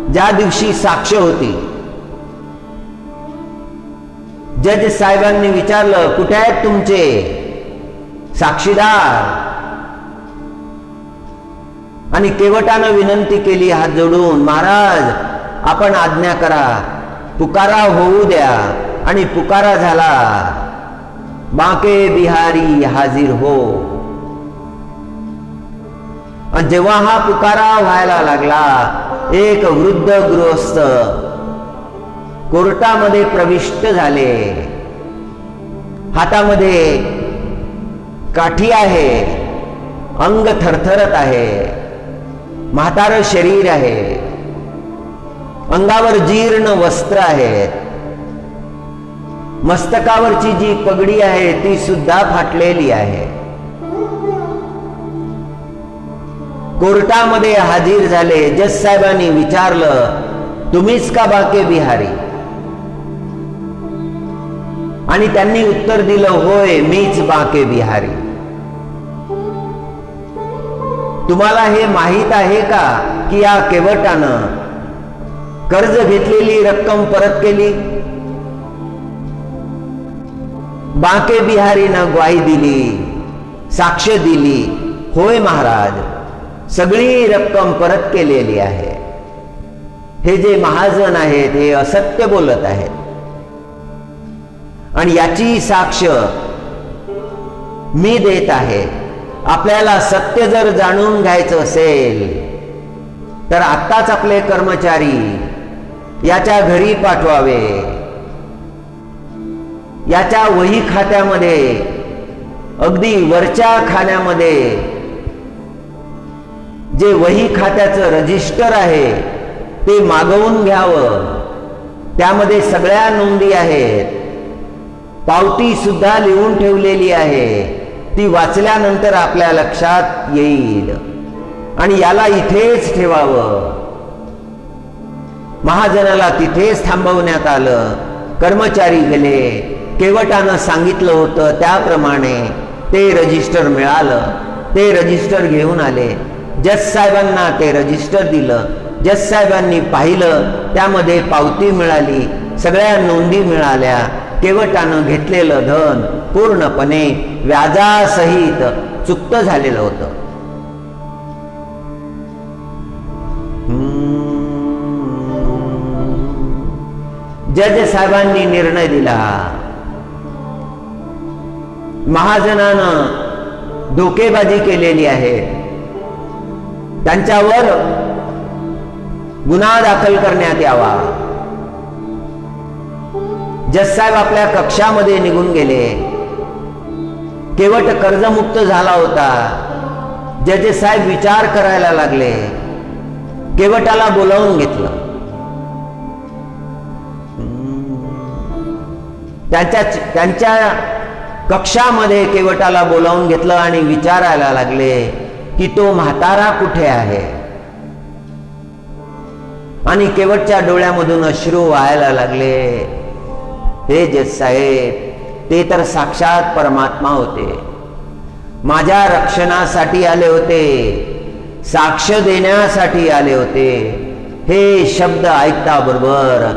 [SPEAKER 1] ज्या दिवशी साक्ष होती. जज साहेबांनी विचारलं, कुठे आहेत तुमचे साक्षीदार? आणि केवटानं विनंती केली हात जोडून, महाराज आपण आज्ञा करा, पुकारा होऊ द्या. आणि पुकारा झाला, बांके बिहारी हाजीर हो. आणि जेव्हा हा पुकारा व्हायला लागला, एक वृद्ध गृहस्थ कोर्टामध्ये प्रविष्ट झाले. हातामध्ये काठी आहे, अंग थरथरत आहे, म्हातारं शरीर आहे, अंगावर जीर्ण वस्त्र आहेत, मस्तकावरची जी पगडी आहे ती सुद्धा फाटलेली आहे. कोर्टामध्ये हाजीर झाले. जज साहेबांनी विचारलं, तुम्हीच का बांके बिहारी? आणि त्यांनी उत्तर दिलं, होय, मीच बांके बिहारी. तुम्हाला हे माहित आहे का की या केवटानं कर्ज घेतलेली रक्कम परत केली? बांके बिहारीनं ग्वाही दिली, साक्ष दिली, होय महाराज, सगळी रक्कम परत केलेली आहे. हे जे महाजन आहेत हे असत्य बोलत आहेत. आणि याची साक्ष मी देत आहे. आपल्याला सत्य जर जाणून घ्यायचं असेल तर आत्ताच आपले कर्मचारी याच्या घरी पाठवावे. याच्या वही खात्यामध्ये अगदी वरच्या खाण्यामध्ये जे वही खात्याचं रजिस्टर आहे ते मागवून घ्यावं. त्यामध्ये सगळ्या नोंदी आहेत, पावती सुद्धा लिहून ठेवलेली आहे. ती वाचल्यानंतर आपल्या लक्षात येईल आणि याला इथेच ठेवावं. महाजनाला तिथेच थांबवण्यात आलं. कर्मचारी गेले, केवटानं सांगितलं होतं त्याप्रमाणे ते रजिस्टर मिळालं. ते रजिस्टर घेऊन आले. जज साहेबांना ते रजिस्टर दिलं. जज साहेबांनी पाहिलं, त्यामध्ये पावती मिळाली, सगळ्या नोंदी मिळाल्या. केवटानं घेतलेलं धन पूर्णपणे व्याजासहित चुकतं झालेलं होतं. जज साहेबांनी निर्णय दिला. महाजनानं धोकेबाजी केलेली आहे, त्यांच्यावर गुन्हा दाखल करण्यात यावा. जज साहेब आपल्या कक्षामध्ये निघून गेले. केवट कर्जमुक्त झाला होता. जज साहेब विचार करायला लागले. केवटाला बोलावून घेतलं. त्यांच्या कक्षामध्ये केवटाला बोलावून घेतलं आणि विचारायला लागले की तो म्हातारा कुठे आहे. आणि केवटच्या डोळ्यामधून अश्रू व्हायला लागले. हे जज साहेब, ते तर साक्षात परमात्मा होते, माझ्या रक्षणासाठी आले होते, साक्ष देण्यासाठी आले होते. हे शब्द ऐकता बरोबर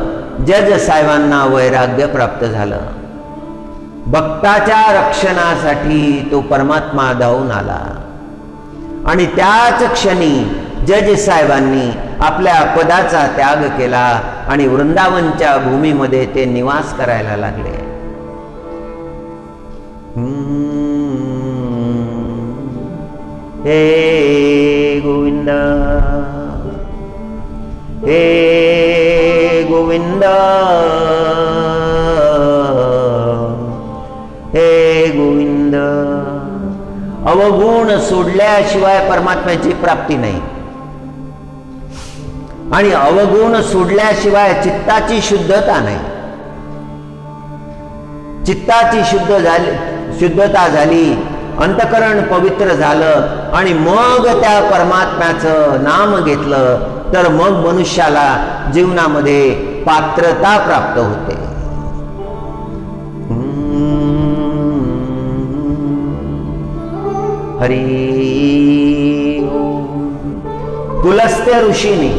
[SPEAKER 1] जज साहेबांना वैराग्य प्राप्त झालं. भक्ताच्या रक्षणासाठी तो परमात्मा धावून आला आणि त्याच क्षणी जज साहेबांनी आपल्या पदाचा त्याग केला आणि वृंदावनच्या भूमीमध्ये ते निवास करायला लागले. हे गोविंद, हे गोविंद, हे गोविंद. अवगुण सोडल्याशिवाय परमात्म्याची प्राप्ती नाही आणि अवगुण सोडल्याशिवाय चित्ताची शुद्धता नाही. चित्ताची शुद्धता झाली, अंतकरण पवित्र झालं आणि मग त्या परमात्म्याचं नाम घेतलं तर मग मनुष्याला जीवनामध्ये पात्रता प्राप्त होते. हरी पुलस्त्य ऋषीने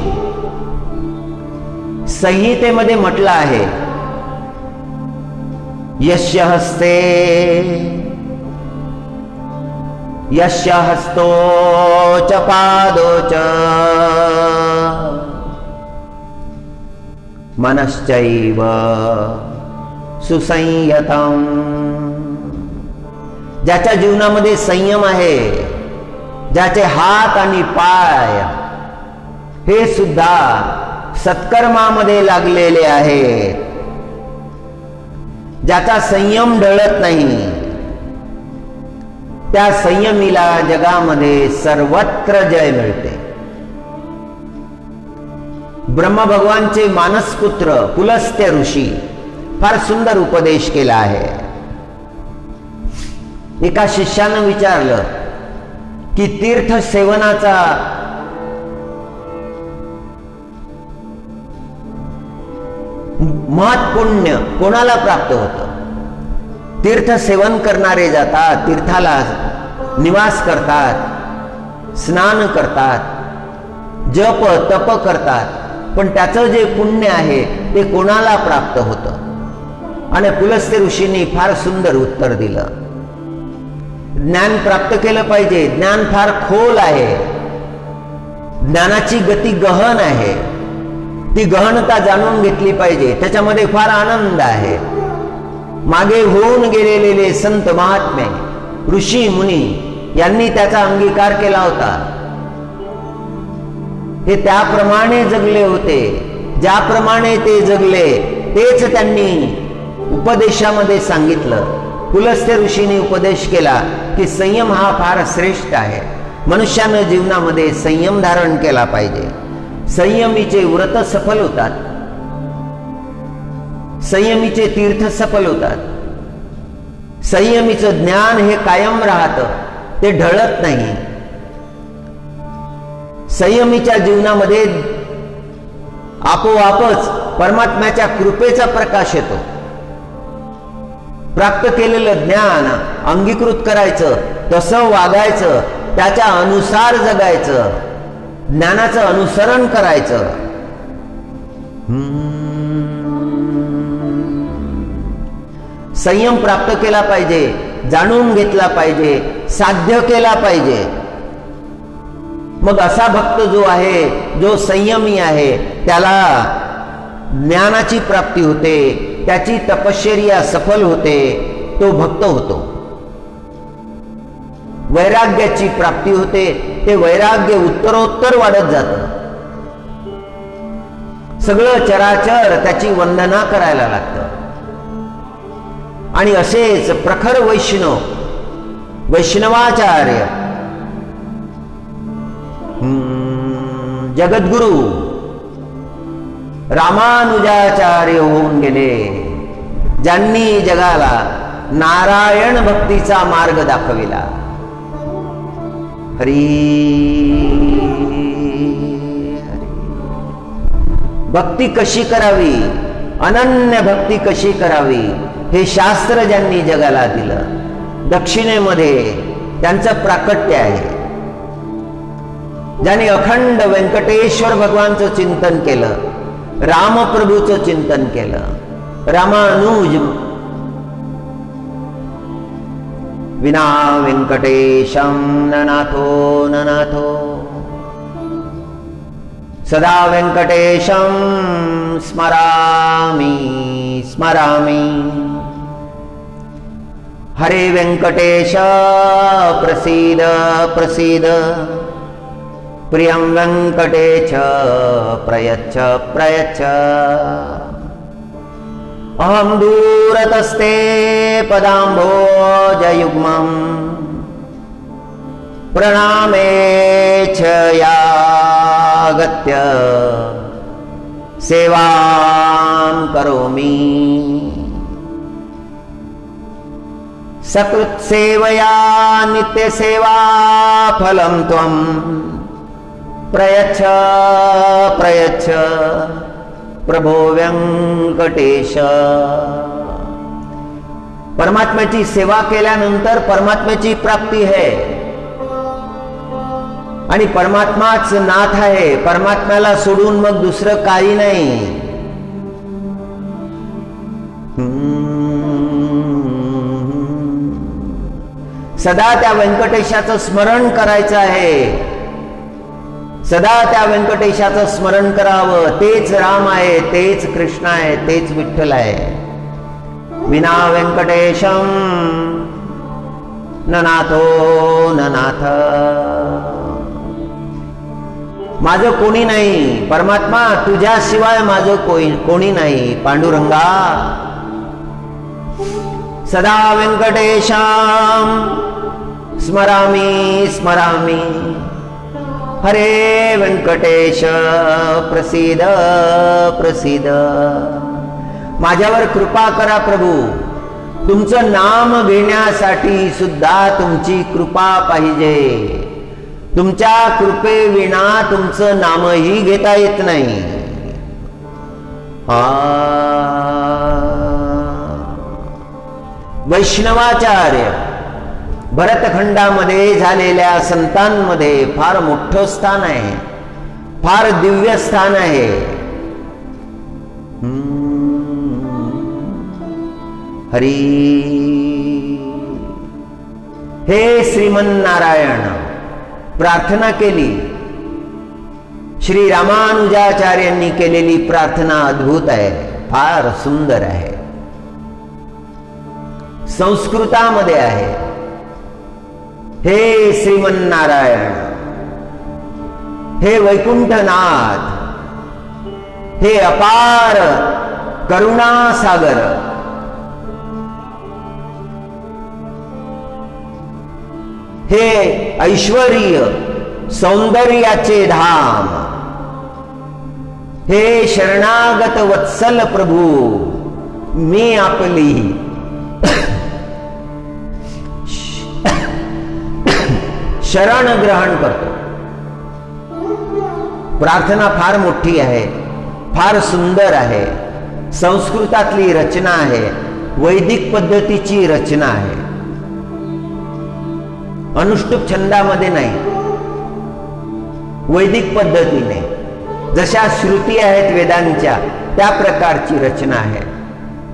[SPEAKER 1] संहितेमध्ये म्हटलं आहे, यस्य हस्ते यस्य हस्तो च पादो च मनश्चैव सुसंयतम्. ज्याच्या जीवनामध्ये संयम आहे, ज्याचे हात आणि पाय हे सुद्धा सत्कर्मामध्ये लागलेले आहेत, ज्याचा संयम ढळत नाही, त्या संयमीला जगामध्ये सर्वत्र जय मिळते. ब्रह्मभगवानचे मानसपुत्र पुलस्त्य ऋषी फार सुंदर उपदेश केला आहे. एका शिष्यानं विचारलं की तीर्थ सेवनाचा महत्पुण्य कोणाला प्राप्त होतं. तीर्थ सेवन करणारे जातात, तीर्थाला निवास करतात, स्नान करतात, जप तप करतात, पण त्याचं जे पुण्य आहे ते कोणाला प्राप्त होतं. आणि पुलस्त्य ऋषींनी फार सुंदर उत्तर दिलं. ज्ञान प्राप्त केलं पाहिजे. ज्ञान फार खोल आहे, ज्ञानाची गती गहन आहे, ती गहनता जाणून घेतली पाहिजे. त्याच्यामध्ये फार आनंद आहे. मागे होऊन गेलेले संत महात्मे ऋषी मुनी यांनी त्याचा अंगीकार केला होता. हे त्याप्रमाणे जगले होते. ज्याप्रमाणे ते जगले तेच त्यांनी उपदेशामध्ये सांगितलं. पुलस्त्य ऋषीने उपदेश केला की संयम हा फार श्रेष्ठ आहे. मनुष्यानं जीवनामध्ये संयम धारण केला पाहिजे. संयमीचे व्रत सफल होतात, संयमीचे तीर्थ सफल होतात. संयमीचं ज्ञान हे कायम राहतं, ते ढळत नाही. संयमीच्या जीवनामध्ये आपोआपच परमात्म्याच्या कृपेचा प्रकाश येतो. प्राप्त केलेलं ज्ञान अंगीकृत करायचं, तसं वागायचं, त्याच्या अनुसार जगायचं, ज्ञानाचं अनुसरण करायचं. संयम प्राप्त केला पाहिजे, जाणून घेतला पाहिजे, साध्य केला पाहिजे. मग असा भक्त जो आहे, जो संयमी आहे, त्याला ज्ञानाची प्राप्ती होते, त्याची तपश्चर्या सफल होते, तो भक्त होतो. वैराग्याची प्राप्ती होते, ते वैराग्य उत्तरोत्तर वाढत जातं. सगळं चराचर त्याची वंदना करायला लागतं. आणि असेच प्रखर वैष्णवाचार्य जगद्गुरु रामानुजाचार्य होऊन गेले, ज्यांनी जगाला नारायण भक्तीचा मार्ग दाखविला. हरी हरी. भक्ती कशी करावी, अनन्य भक्ती कशी करावी, हे शास्त्र ज्यांनी जगाला दिलं. दक्षिणेमध्ये त्यांचं प्राकट्य आहे. ज्यांनी अखंड व्यंकटेश्वर भगवानचं चिंतन केलं, रामप्रभूचं चिंतन केलं. रामानुज विना व्यंकटेशं ननाथो ननाथो, सदा व्यंकटेशं स्मरामि स्मरामि. हरे व्यंकटेश प्रसीद प्रसीद, प्रियं वेंकटेश प्रयच्छ प्रयच्छ. अहं दूरतस्ते पदाम्भोजयुग्मं, प्रणामेच्छ यागत्य सेवां करोमि. सकृत्सेवया नित्यसेवा फलं त्वं प्रयच्छ प्रयच्छ प्रभो व्यंकटेश. परमात्म्याची सेवा केल्यानंतर परमात्म्याची प्राप्ती आहे. आणि परमात्माच नाथ आहे. परमात्म्याला सोडून मग दुसरं काही नाही. सदा त्या व्यंकटेशाचं स्मरण करायचं आहे. सदा त्या व्यंकटेशाचं स्मरण करावं. तेच राम आहे, तेच कृष्ण आहे, तेच विठ्ठल आहे. विना व्यंकटेशं ननाथो ननाथ. माझं कोणी नाही. परमात्मा तुझ्याशिवाय माझं कोणी नाही. पांडुरंगा सदा व्यंकटेशं स्मरामि स्मरामि. हरे व्यंकटेश प्रसीद प्रसीद. माझ्यावर कृपा करा प्रभू. तुमचं नाम घेण्यासाठी सुद्धा तुमची कृपा पाहिजे. तुमच्या कृपेविना तुमचं नामही घेता येत नाही. वैष्णवाचार्य भरतखंडामध्ये झालेल्या संतांमध्ये फार मोठं स्थान आहे, फार दिव्य स्थान आहे. हरी. हे श्रीमन्नारायण. प्रार्थना केली. श्री रामानुजाचार्यांनी केलेली प्रार्थना अद्भुत आहे, फार सुंदर आहे. संस्कृतामध्ये आहे. हे श्रीमन्नारायण, हे वैकुंठनाथ, हे अपार करुणासागर, हे ऐश्वर्य सौंदर्याचे धाम, हे शरणागत वत्सल प्रभू, मी आपली शरण ग्रहण करतो. प्रार्थना फार मोठी आहे, फार सुंदर आहे, संस्कृतातली रचना आहे, वैदिक पद्धतीची रचना आहे, अनुष्टुप छंदामध्ये नाही, वैदिक पद्धतीने जशा श्रुती आहेत वेदांच्या त्या प्रकारची रचना आहे.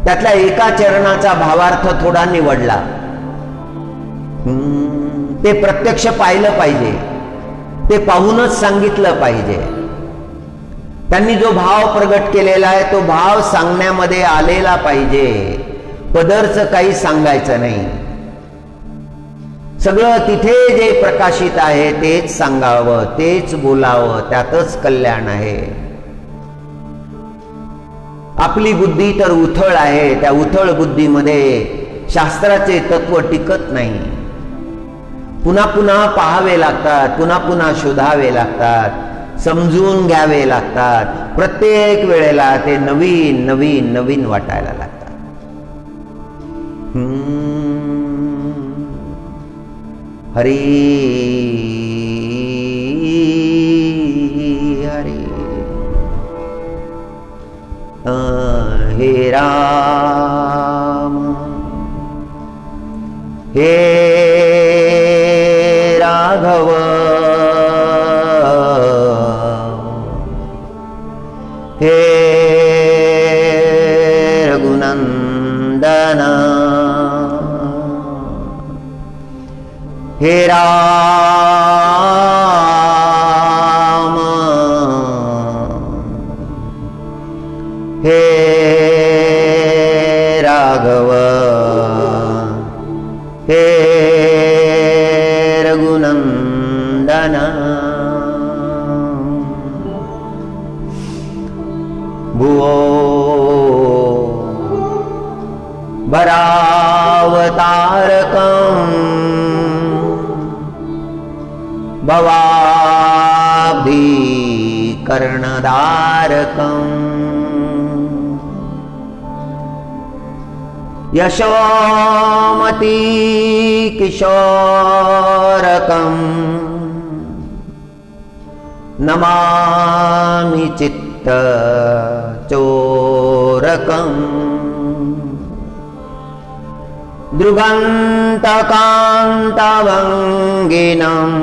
[SPEAKER 1] त्यातल्या एका चरणाचा भावार्थ थोडा निवडला. ते प्रत्यक्ष पाहिलं पाहिजे, ते पाहूनच सांगितलं पाहिजे. त्यांनी जो भाव प्रगट केलेला आहे तो भाव सांगण्यामध्ये आलेला पाहिजे. पदरचं काही सांगायचं नाही. सगळं तिथे जे प्रकाशित आहे तेच सांगावं, तेच बोलावं, त्यातच कल्याण आहे. आपली बुद्धी तर उथळ आहे, त्या उथळ बुद्धीमध्ये शास्त्राचे तत्व टिकत नाही. पुन्हा पुन्हा पाहावे लागतात, पुन्हा पुन्हा शोधावे लागतात, समजून घ्यावे लागतात. प्रत्येक वेळेला ते नवीन नवीन नवीन वाटायला लागतात. हरी हरी. हे राम हे राघव हे रघुनंदन हे राम हे राघव हे रघुनंदन. भुवो भरावतारकम् भवाब्धि कर्णधारकम् यशोमती किशोरकम् नमामि चित्त चोरकम् दृगन्तकान्तभङ्गिनम्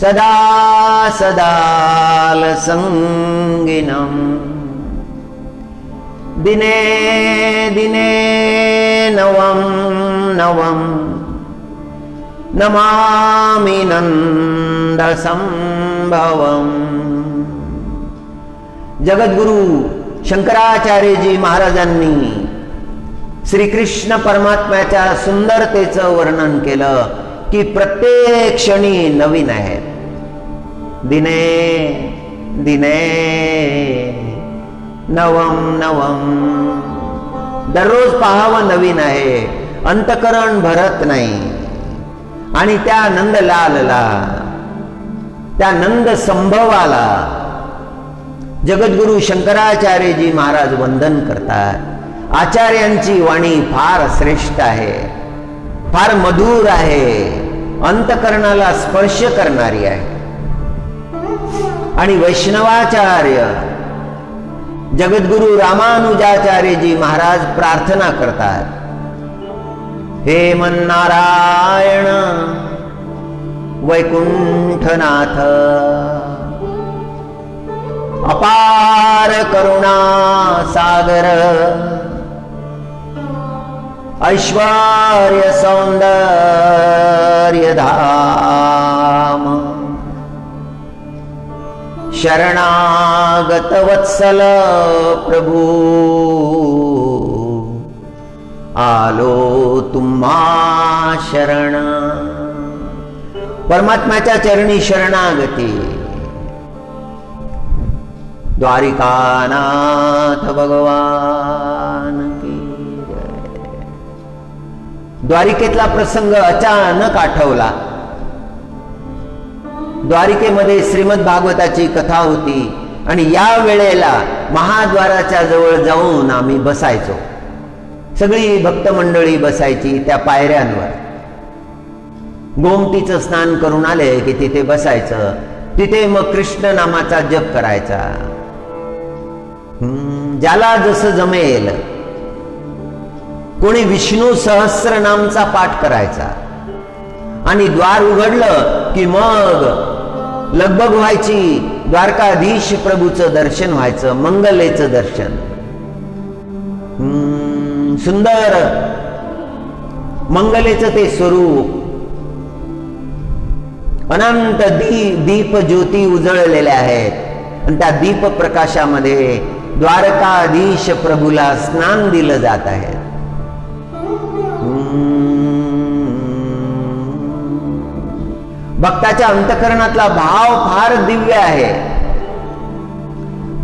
[SPEAKER 1] सदा सदालसङ्गिनम् दिने दिने नवं नवं नमामि नन्दसंभवम्. जगद्गुरु शंकराचार्यजी महाराजांनी श्रीकृष्ण परमात्म्याच्या सुंदरतेचं वर्णन केलं की प्रत्येक क्षणी नवीन आहेत. दिने दिने नवम नवम. दररोज पाहावं नवीन आहे, अंतकरण भरत नाही. आणि त्या नंदलालला, त्या नंद संभवाला जगद्गुरु शंकराचार्यजी महाराज वंदन करतात. आचार्यांची वाणी फार श्रेष्ठ आहे, फार मधुर आहे, अंतकरणाला स्पर्श करणारी आहे. आणि वैष्णवाचार्य जगद्गुरु रामानुजाचार्यजी महाराज प्रार्थना करतात. हे मन्नारायण वैकुंठनाथ, अपार करुणा सागर, ऐश्वर्य सौंदर्य धाम, शरणागत वत्सल प्रभू, आलो तुम्हा शरण. परमात्म्याच्या चरणी शरणागती. द्वारिकानाथ भगवान की जय. द्वारिकेतला प्रसंग अचानक आठवला. द्वारिकेमध्ये श्रीमद भागवताची कथा होती आणि या वेळेला महाद्वाराच्या जवळ जाऊन आम्ही बसायचो. सगळी भक्त मंडळी बसायची त्या पायऱ्यांवर. गोमतीचं स्नान करून आले की तिथे बसायचं. तिथे मग कृष्ण नामाचा जप करायचा. ज्याला जसं जमेल. कोणी विष्णू सहस्रनामचा पाठ करायचा आणि द्वार उघडलं की मग लगबग व्हायची. द्वारकाधीश प्रभूचं दर्शन व्हायचं, मंगलेचं दर्शन. सुंदर मंगलेचं ते स्वरूप. अनंत दीप ज्योती उजळलेल्या आहेत आणि त्या दीप प्रकाशामध्ये द्वारकाधीश प्रभूला स्नान दिलं जात आहे. भक्ताच्या अंतःकरणातला भाव फार दिव्य आहे.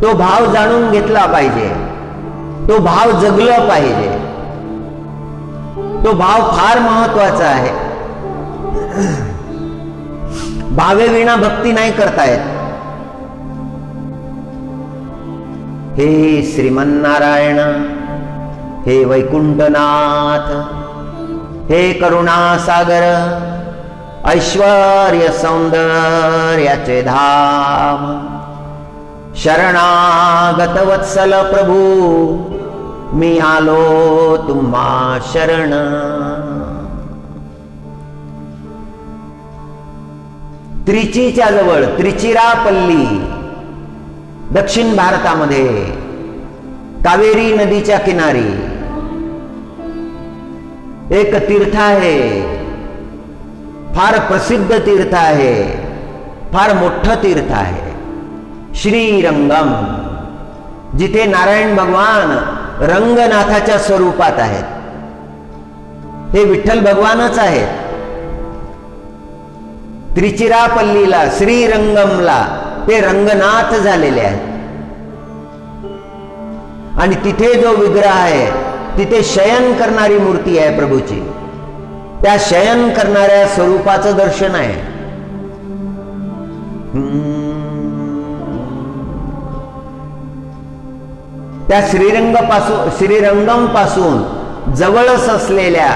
[SPEAKER 1] तो भाव जाणून घेतला पाहिजे. तो भाव जगला पाहिजे. तो भाव फार महत्वाचा आहे. भावेविना भक्ती नाही करतायत. हे श्रीमन्नारायण, हे वैकुंठनाथ, हे करुणासागर, ऐश्वर्य सौंदर्याचे धाम, शरणागत वत्सल प्रभू, मी आलो तुम्हा शरण. त्रिचीच्या जवळ त्रिचिरापल्ली, दक्षिण भारतामध्ये कावेरी नदीच्या किनारी एक तीर्थ आहे. फार प्रसिद्ध तीर्थ आहे. फार मोठं तीर्थ आहे. श्रीरंगम, जिथे नारायण भगवान रंगनाथाच्या स्वरूपात आहेत. हे विठ्ठल भगवानच आहेत. त्रिचिरापल्लीला, श्रीरंगमला ते रंगनाथ झालेले आहेत. आणि तिथे जो विग्रह आहे तिथे शयन करणारी मूर्ती आहे प्रभूची. त्या शयन करणाऱ्या स्वरूपाचं दर्शन आहे. त्या श्रीरंगम पासून जवळच असलेल्या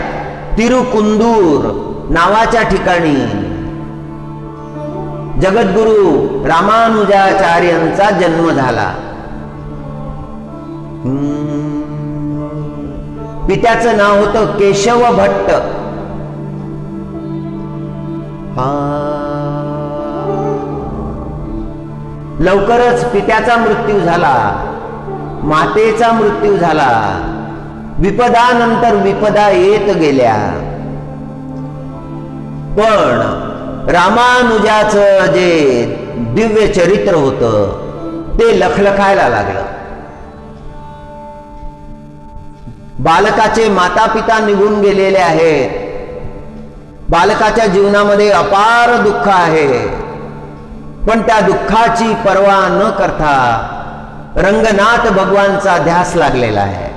[SPEAKER 1] तिरुकुंदूर नावाच्या ठिकाणी जगद्गुरु रामानुजाचार्यांचा जन्म झाला. पित्याचं नाव होतं केशव भट्ट. लवकरच पित्याचा मृत्यू झाला. मातेचा मृत्यू झाला. विपदानंतर विपदा येत गेल्या. पण रामानुजाचं जे दिव्य चरित्र होतं ते लखलखायला लागलं. बालकाचे माता पिता निघून गेलेले आहेत. बालकाच्या जीवनामध्ये अपार दुःख आहे. पण त्या दुःखाची पर्वा न करता रंगनाथ भगवानचा ध्यास लागलेला आहे.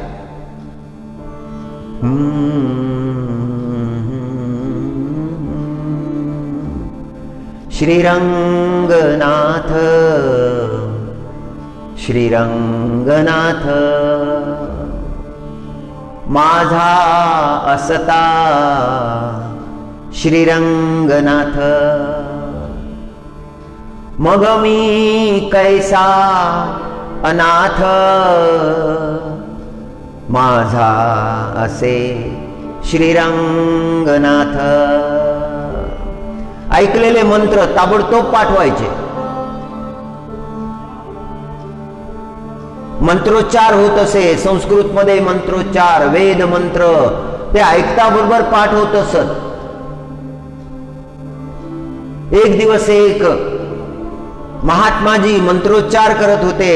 [SPEAKER 1] श्रीरंगनाथ, श्रीरंगनाथ, माझा असता श्रीरंगनाथ, मग मी कैसा अनाथ, माझा असे श्रीरंगनाथ. ऐकलेले मंत्र ताबडतोब पाठवायचे. मंत्रोच्चार होत असे. संस्कृत मध्ये मंत्रोच्चार, वेद मंत्र ते ऐकता बरोबर पाठ होत असत. एक दिवस एक महात्माजी मंत्रोच्चार करत होते.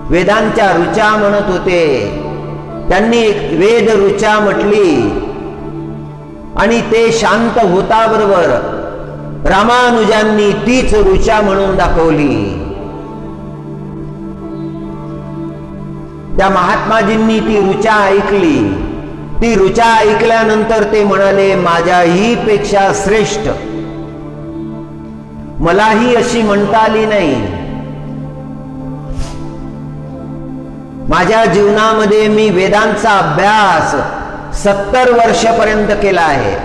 [SPEAKER 1] वेदांच्या ऋचा म्हणत होते. त्यांनी एक वेद ऋचा म्हटली आणि ते शांत होता बरोबर रामानुजांनी तीच ऋचा म्हणून दाखवली. त्या महात्माजींनी ती ऋचा ऐकली. ती ऋचा ऐकल्यानंतर ते म्हणाले, माझ्याही पेक्षा श्रेष्ठ मलाही अशी म्हणता आली नाही. माझ्या जीवनामध्ये मी वेदांचा अभ्यास 70 वर्षापर्यंत केला आहे,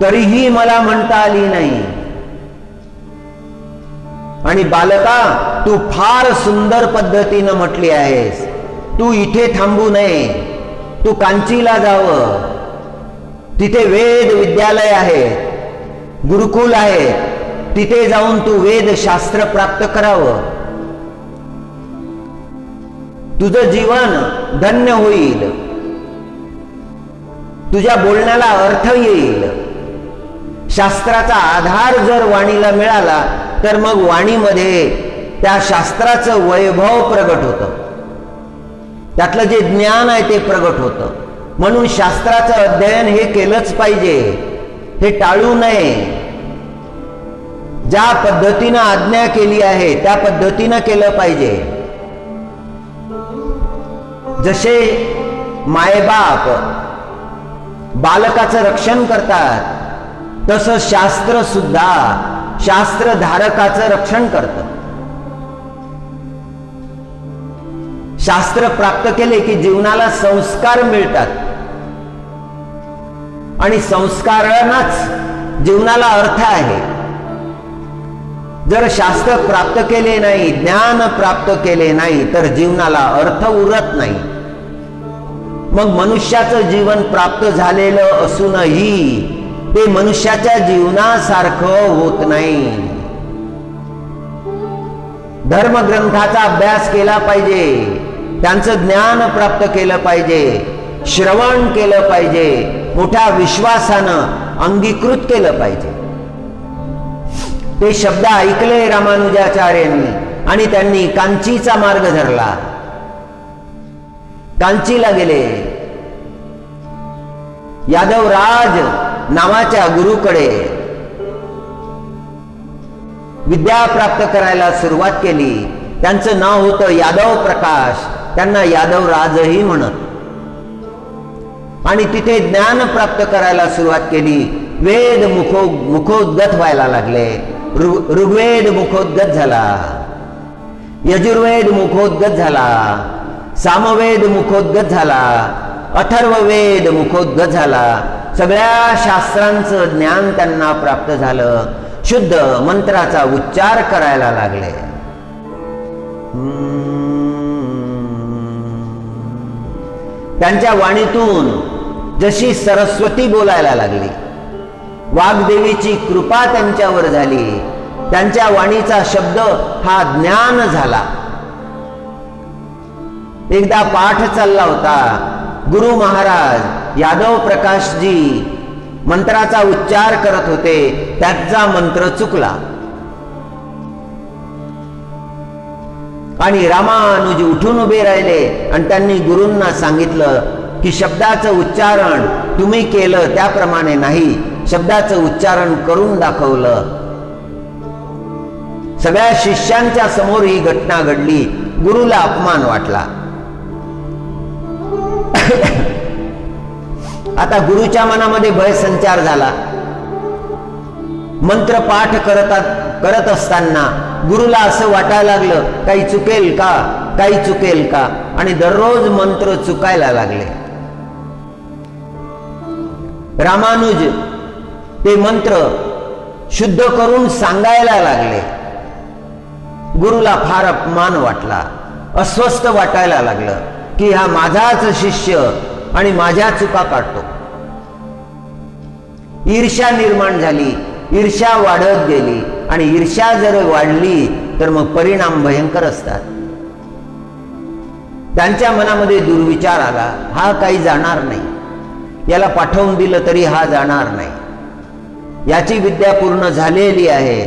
[SPEAKER 1] तरीही मला म्हणता आली नाही. आणि बालका, तू फार सुंदर पद्धतीनं म्हटली आहेस. तू इथे थांबू नये, तू कांचीला जावं. तिथे वेद विद्यालय आहे, गुरुकुल आहे. तिथे जाऊन तू वेद शास्त्र प्राप्त करावं. तुझं जीवन धन्य होईल, तुझ्या बोलण्याला अर्थ येईल. शास्त्राचा आधार जर वाणीला मिळाला तर मग वाणीमध्ये त्या शास्त्राचं वैभव प्रगट होतं, त्यातलं जे ज्ञान आहे ते प्रगट होतं. म्हणून शास्त्राचं अध्ययन हे केलंच पाहिजे, हे टाळू नये. ज्या पद्धतीनं आज्ञा केली आहे त्या पद्धतीनं केलं पाहिजे. जसे मायबाप बालकाचं रक्षण करतात, तसं शास्त्र सुद्धा शास्त्रधारकाचं रक्षण करतं. शास्त्र प्राप्त केले की जीवनाला संस्कार मिळतात आणि संस्कारांनाच जीवनाला अर्थ आहे. जर शास्त्र प्राप्त केले नाही, ज्ञान प्राप्त केले नाही तर जीवनाला अर्थ उरत नाही. मग मनुष्याचं जीवन प्राप्त झालेलं असूनही ते मनुष्याच्या जीवनासारखं होत नाही. धर्मग्रंथाचा अभ्यास केला पाहिजे, त्यांचं ज्ञान प्राप्त केलं पाहिजे, श्रवण केलं पाहिजे, मोठ्या विश्वासानं अंगीकृत केलं पाहिजे. ते शब्द ऐकले रामानुजाचार्यांनी आणि त्यांनी कांचीचा मार्ग धरला. कांचीला गेले. यादवराज नावाच्या गुरुकडे विद्या प्राप्त करायला सुरुवात केली. त्यांचं नाव होतं यादव प्रकाश, त्यांना यादवराजही म्हणत. आणि तिथे ज्ञान प्राप्त करायला सुरुवात केली. वेद मुखोद्गत व्हायला लागले. ऋग्वेद मुखोद्गत झाला, यजुर्वेद मुखोद्गत झाला, सामवेद मुखोद्गत झाला, अथर्ववेद मुखोद्गत झाला. सगळ्या शास्त्रांचं ज्ञान त्यांना प्राप्त झालं. शुद्ध मंत्राचा उच्चार करायला लागले. त्यांच्या वाणीतून जशी सरस्वती बोलायला लागली, वाग्देवीची कृपा त्यांच्यावर झाली. त्यांच्या वाणीचा शब्द हा ज्ञान झाला. एकदा पाठ चालला होता. गुरु महाराज यादव प्रकाशजी मंत्राचा उच्चार करत होते, त्याचा मंत्र चुकला आणि रामानुज उठून उभे राहिले आणि त्यांनी गुरूंना सांगितलं की शब्दाचं उच्चारण तुम्ही केलं त्याप्रमाणे नाही, शब्दाचं उच्चारण करून दाखवलं. सगळ्या शिष्यांच्या समोर ही घटना घडली. गुरुला अपमान वाटला. आता गुरुच्या मनामध्ये भय संचार झाला. मंत्र पाठ करत असताना गुरुला असं वाटायला लागलं काही चुकेल का, काही चुकेल का, आणि दररोज मंत्र चुकायला लागले. रामानुज ते मंत्र शुद्ध करून सांगायला लागले. गुरुला फार अपमान वाटला, अस्वस्थ वाटायला लागलं की हा माझाच शिष्य आणि माझ्या चुका काढतो. ईर्ष्या निर्माण झाली. ईर्ष्या वाढत गेली आणि ईर्ष्या जर वाढली तर मग परिणाम भयंकर असतात. त्यांच्या मनामध्ये दुर्विचार आला, हा काही जाणार नाही, याला पाठवून दिलं तरी हा जाणार नाही, याची विद्या पूर्ण झालेली आहे,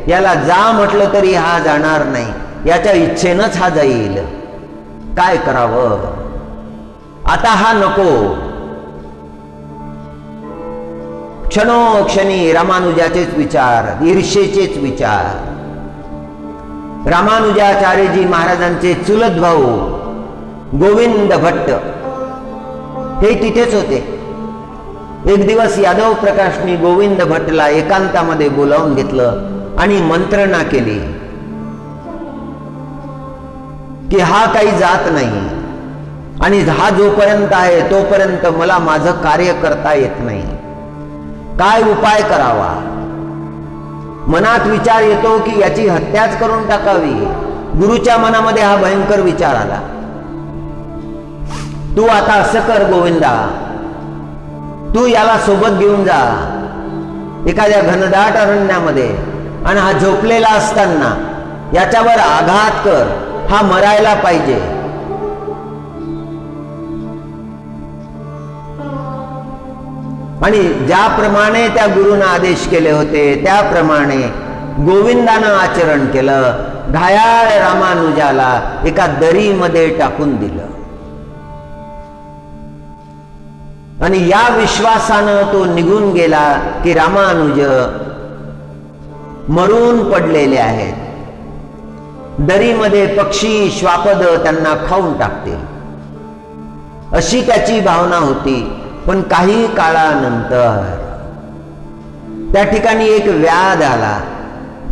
[SPEAKER 1] याला जा म्हटलं तरी हा जाणार नाही, याच्या इच्छेनंच हा जाईल. काय करावं आता, हा नको. क्षणोक्षणी रामानुजाचेच विचार, ईर्षेचेच विचार. रामानुजाचार्यजी महाराजांचे चुलत भाऊ गोविंद भट्ट हे तिथेच होते. एक दिवस यादव प्रकाशनी गोविंद भटला एकांतामध्ये बोलावून घेतलं आणि मंत्रणा केली की हा काही जात नाही आणि हा जोपर्यंत आहे तोपर्यंत मला माझं कार्य करता येत नाही. काय उपाय करावा? मनात विचार येतो की याची हत्याच करून टाकावी. गुरुच्या मनामध्ये हा भयंकर विचार आला. तू आता असं कर गोविंदा, तू याला सोबत घेऊन जा एखाद्या घनदाट अरण्यामध्ये आणि हा झोपलेला असताना याच्यावर आघात कर, हा मरायला पाहिजे. आणि ज्याप्रमाणे त्या गुरुनं आदेश केले होते त्याप्रमाणे गोविंदानं आचरण केलं. घायाळ रामानुजाला एका दरीमध्ये टाकून दिलं आणि या विश्वासानं तो निघून गेला की रामानुज मरून पडलेले आहेत, दरीमध्ये पक्षी श्वापद त्यांना खाऊन टाकतील, अशी त्याची भावना होती. पण काही काळानंतर त्या ठिकाणी एक व्याध आला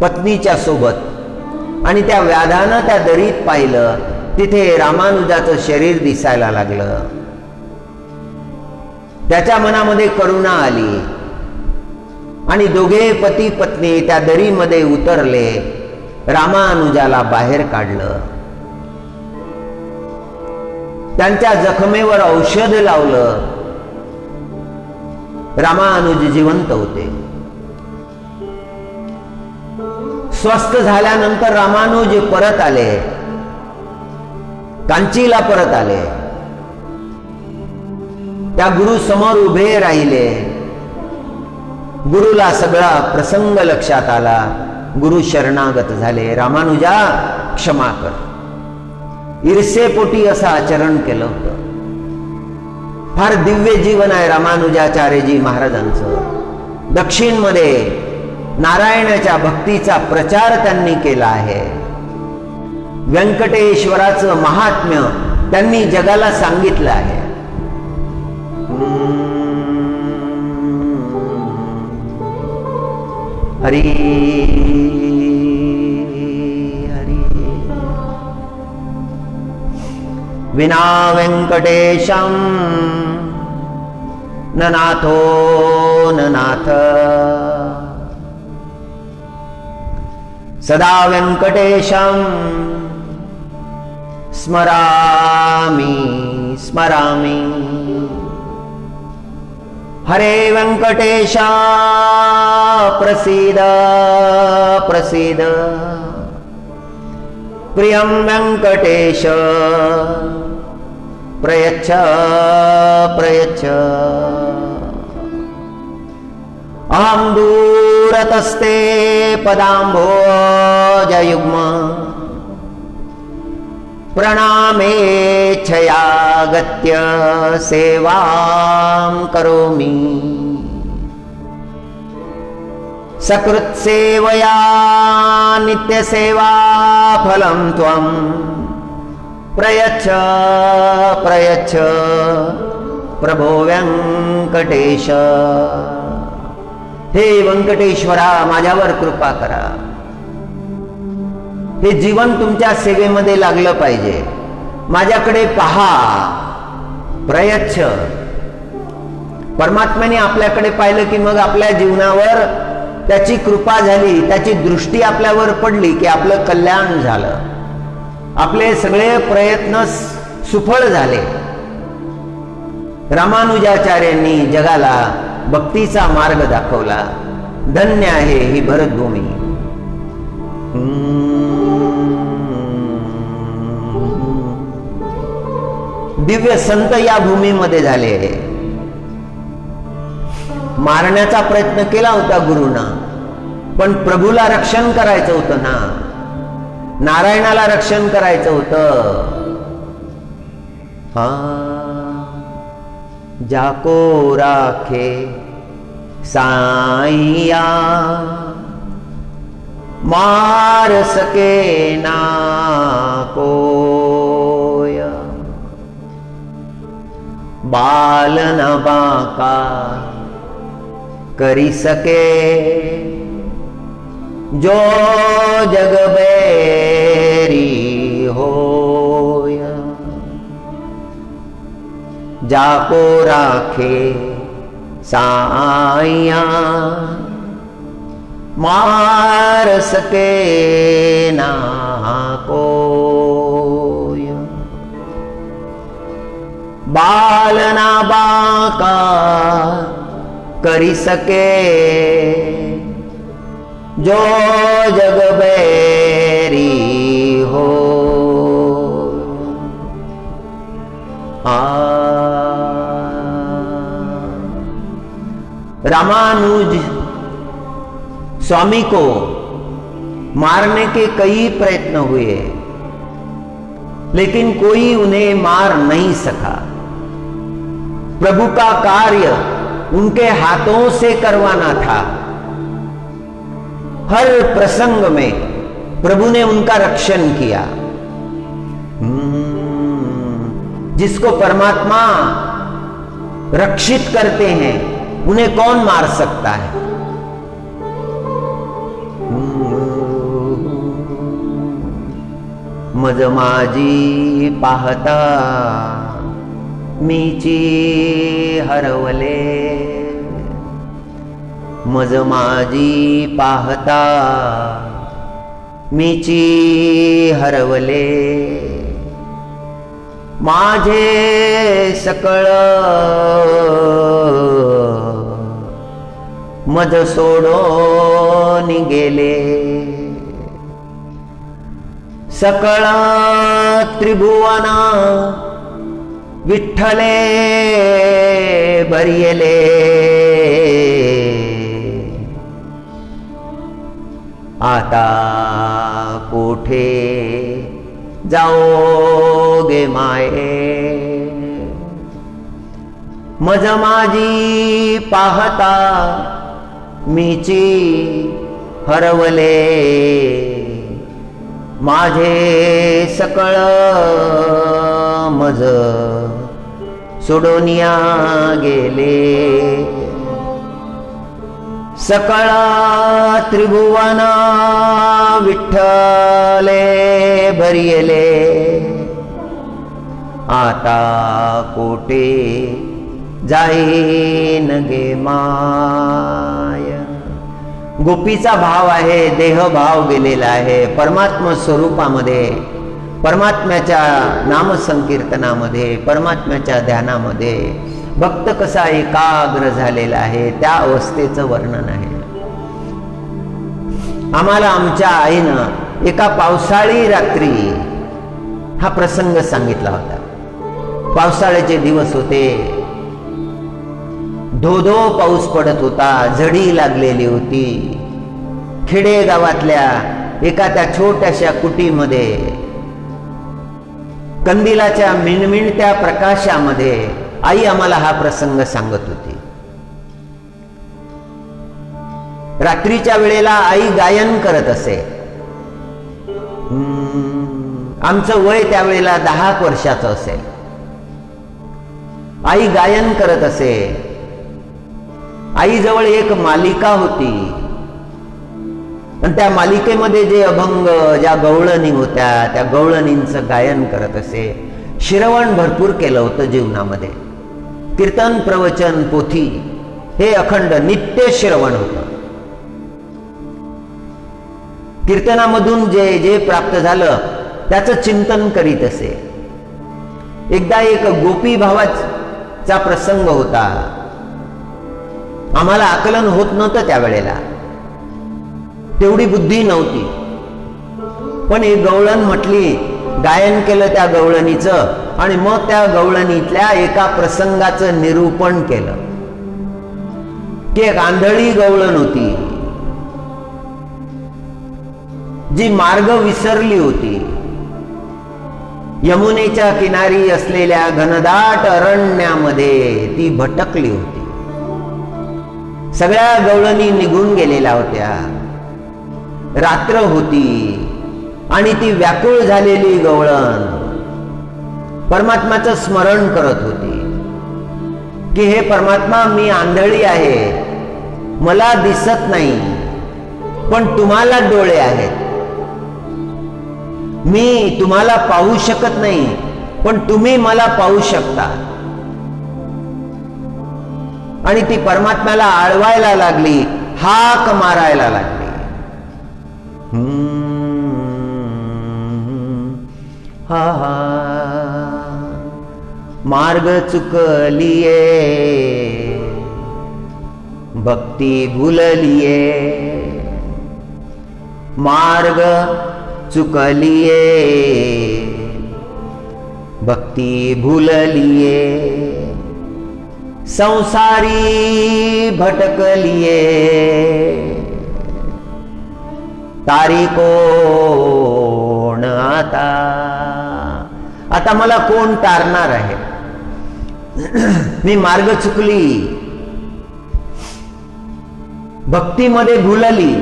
[SPEAKER 1] पत्नीच्या सोबत आणि त्या व्याधानं त्या दरीत पाहिलं, तिथे रामानुजाचं शरीर दिसायला लागलं. त्याच्या मनामध्ये करुणा आली आणि दोघे पती पत्नी त्या दरीमध्ये उतरले, रामानुजाला बाहेर काढलं, त्यांच्या जखमेवर औषध लावलं. रामानुज जिवंत होते. स्वस्थ झाल्यानंतर रामानुज परत आले, कांचीला परत आले. त्या गुरु समोर उभे राहिले. गुरुला सगळा प्रसंग लक्षात आला. गुरु शरणागत झाले. रामानुजा क्षमा कर. ईर्षेपोटी असं आचरण केलं होतं. फार दिव्य जीवन आहे रामानुजाचार्यजी महाराजांचं. दक्षिणमध्ये नारायणाच्या भक्तीचा प्रचार त्यांनी केला आहे. व्यंकटेश्वराचं महात्म्य त्यांनी जगाला सांगितलं आहे. हरी हरी. विना व्यंकटेशं न नाथो न नाथ. सदा व्यंकटेशं स्मरामि स्मरामि. हरे वेंकटेश प्रसीद प्रसीद. प्रियं वेंकटेश प्रयच्छ प्रयच्छ. अहं दूरतस्ते पदाम्भोजयुग्म प्रणामेच्छयागत्य सेवां करोमि. सकृत्सेवया नित्यसेवा फलं त्वं प्रयच्छ प्रयच्छ प्रभो व्यंकटेश. हे व्यंकटेश्वरा, माझ्यावर कृपा करा. हे जीवन तुमच्या सेवेमध्ये लागलं पाहिजे. माझ्याकडे पहा. प्रयच्छ. परमात्म्याने आपल्याकडे पाहिलं की मग आपल्या जीवनावर त्याची कृपा झाली, त्याची दृष्टी आपल्यावर पडली की आपलं कल्याण झालं, आपले सगळे प्रयत्न सुफळ झाले. रामानुजाचार्यांनी जगाला भक्तीचा मार्ग दाखवला. धन्य आहे ही भरतभूमी. दिव्य संत या भूमीमध्ये झाले. मारण्याचा प्रयत्न केला होता गुरुना, पण प्रभूला रक्षण करायचं होतं ना, नारायणाला रक्षण करायचं होतं. हा जाको राखे साईया मार सके ना कोय. बाल न बाका करी सके, जो जग बैरी होय। जाको राखे साइया, मार सके ना कोय। बाल ना बाका करी सके, जो जग बैरी हो। रामानुज स्वामी को मारने के कई प्रयत्न हुए, लेकिन कोई उन्हें मार नहीं सका। प्रभु का कार्य उनके हाथों से करवाना था। हर प्रसंग में प्रभु ने उनका रक्षण किया। जिसको परमात्मा रक्षित करते हैं उन्हें कौन मार सकता है। मज माझी पाहता मीची हरवले, मज माझी पाहता मीची हरवले। माझे सकळ मज सोडून गेले, सकळ त्रिभुवन विठ्ठले बरियले। आता कोठे जाओगे माये, मज माझी पाहता मीची हरवले। माझे सकळ मज सोडोनिया गेले, सकळ त्रिभुवन विठ्ठले भरियले। आता कोठे जाईन गे माय। गोपीचा भाव आहे, देह भाव गेलेला आहे। परमात्मा स्वरूपामध्ये, परमात्म्याच्या नामसंकीर्तनामध्ये, परमात्म्याच्या ध्यानामध्ये भक्त कसा एकाग्र झालेला आहे, त्या अवस्थेचं वर्णन आहे। आम्हाला आमच्या आईनं एका पावसाळी रात्री हा प्रसंग सांगितला होता। पावसाळ्याचे दिवस होते, धो-धो पाऊस पडत होता, झडी लागलेली होती। खेडेगावातल्या एका त्या छोट्याशा कुटीमध्ये कंदिलाच्या मिणमिणत्या प्रकाशामध्ये आई आम्हाला हा प्रसंग सांगत होती। रात्रीच्या वेळेला आई गायन करत असे। आमचं वय त्यावेळेला 10 वर्षाचं असेल। आई गायन करत असे। आईजवळ एक मालिका होती आणि त्या मालिकेमध्ये जे अभंग, ज्या गवळणी होत्या, त्या गवळणींचं गायन करत असे। श्रवण भरपूर केलं होतं जीवनामध्ये। कीर्तन, प्रवचन, पोथी हे अखंड नित्य श्रवण होतं। कीर्तनामधून जे जे प्राप्त झालं त्याचं चिंतन करीत असे। एकदा एक गोपी भावाचा प्रसंग होता। आम्हाला आकलन होत नव्हतं त्यावेळेला, तेवढी बुद्धी नव्हती। पण एक गवळण म्हटली, गायन केलं त्या गवळणीचं आणि मग त्या गवळणीतल्या एका प्रसंगाचं निरूपण केलं की एक आंधळी गवळण होती जी मार्ग विसरली होती। यमुनेच्या किनारी असलेल्या घनदाट अरण्यामध्ये ती भटकली होती। सगळ्या गवळणी निघून गेलेल्या होत्या। रात्र होती आणि ती व्याकुळ झालेली गवळण परमात्म्याचं स्मरण करत होती। की हे परमात्मा, मी आंधळी आहे, मला दिसत नाही, पण तुम्हाला डोळे आहेत. मी तुम्हाला पाहू शकत नाही, पण तुम्ही मला पाहू शकता. आणि ती परमात्म्याला आळवायला लागली, हाक मारायला लागली. हा हा, मार्ग चुकलिये, भक्ती भूललिये, मार्ग चुकलिये, भक्ती भूललिये, संसारी भटकलिये, तारी कोण आता, आता मला कोण तारणार आहे. मी मार्ग चुकली, भक्तीमध्ये भुलली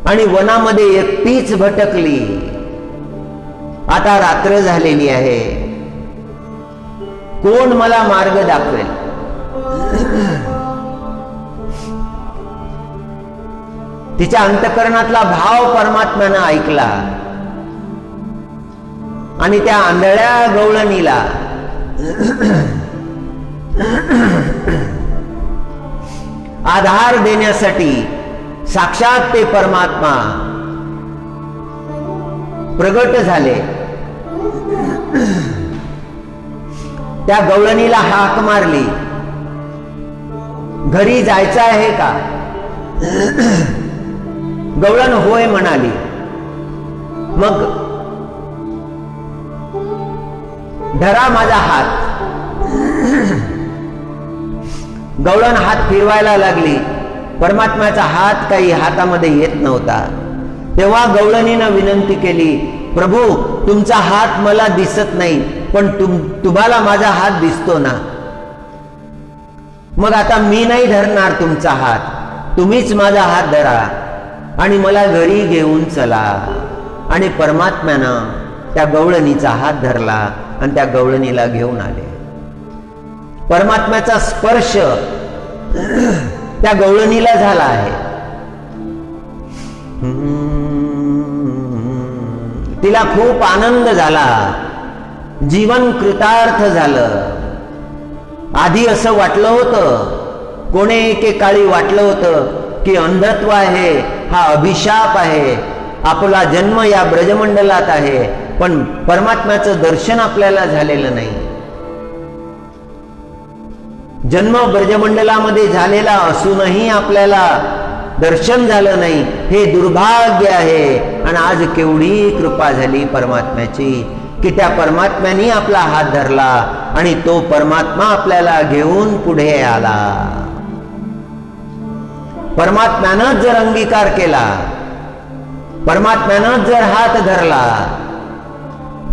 [SPEAKER 1] आणि वनामध्ये एकटीच भटकली. आता रात्र झालेली आहे, कोण मला मार्ग दाखवेल. तिच्या अंतःकरणातला भाव परमात्म्यानं ऐकला आणि त्या आंधळ्या गवळणीला आधार देण्यासाठी साक्षात ते परमात्मा प्रगट झाले. त्या गवळणीला हाक मारली, घरी जायचं आहे का. गवळण होय म्हणाली. मग धरा माझा हात. गवळण हात फिरवायला लागली. परमात्म्याचा हात काही हातामध्ये येत नव्हता. तेव्हा गवळणीनं विनंती केली, प्रभू, तुमचा हात मला दिसत नाही, पण तुम्हाला माझा हात दिसतो ना. मग आता मी नाही धरणार तुमचा हात, तुम्हीच माझा हात धरा आणि मला घरी घेऊन चला. आणि परमात्म्यानं त्या गवळणीचा हात धरला आणि त्या गवळणीला घेऊन आले. परमात्म्याचा स्पर्श त्या गवळणीला झाला आहे. तिला खूप आनंद झाला, जीवन कृतार्थ झालं. आधी असं वाटलं होतं, कोणे एकेकाळी वाटलं होतं की अंधत्व आहे, हा अभिशाप आहे, आपला जन्म या ब्रजमंडलात आहे. पण परमात्म्याचं दर्शन आपल्याला झालेलं नाही. जन्म ब्रजमंडलामध्ये झालेला असूनही आपल्याला दर्शन झालं नाही, हे दुर्भाग्य आहे. आणि आज केवढी कृपा झाली परमात्म्याची की त्या परमात्म्याने आपला हात धरला आणि तो परमात्मा आपल्याला घेऊन पुढे आला. परमात्म्यानं जर अंगीकार केला, परमात्म्यानं जर हात धरला,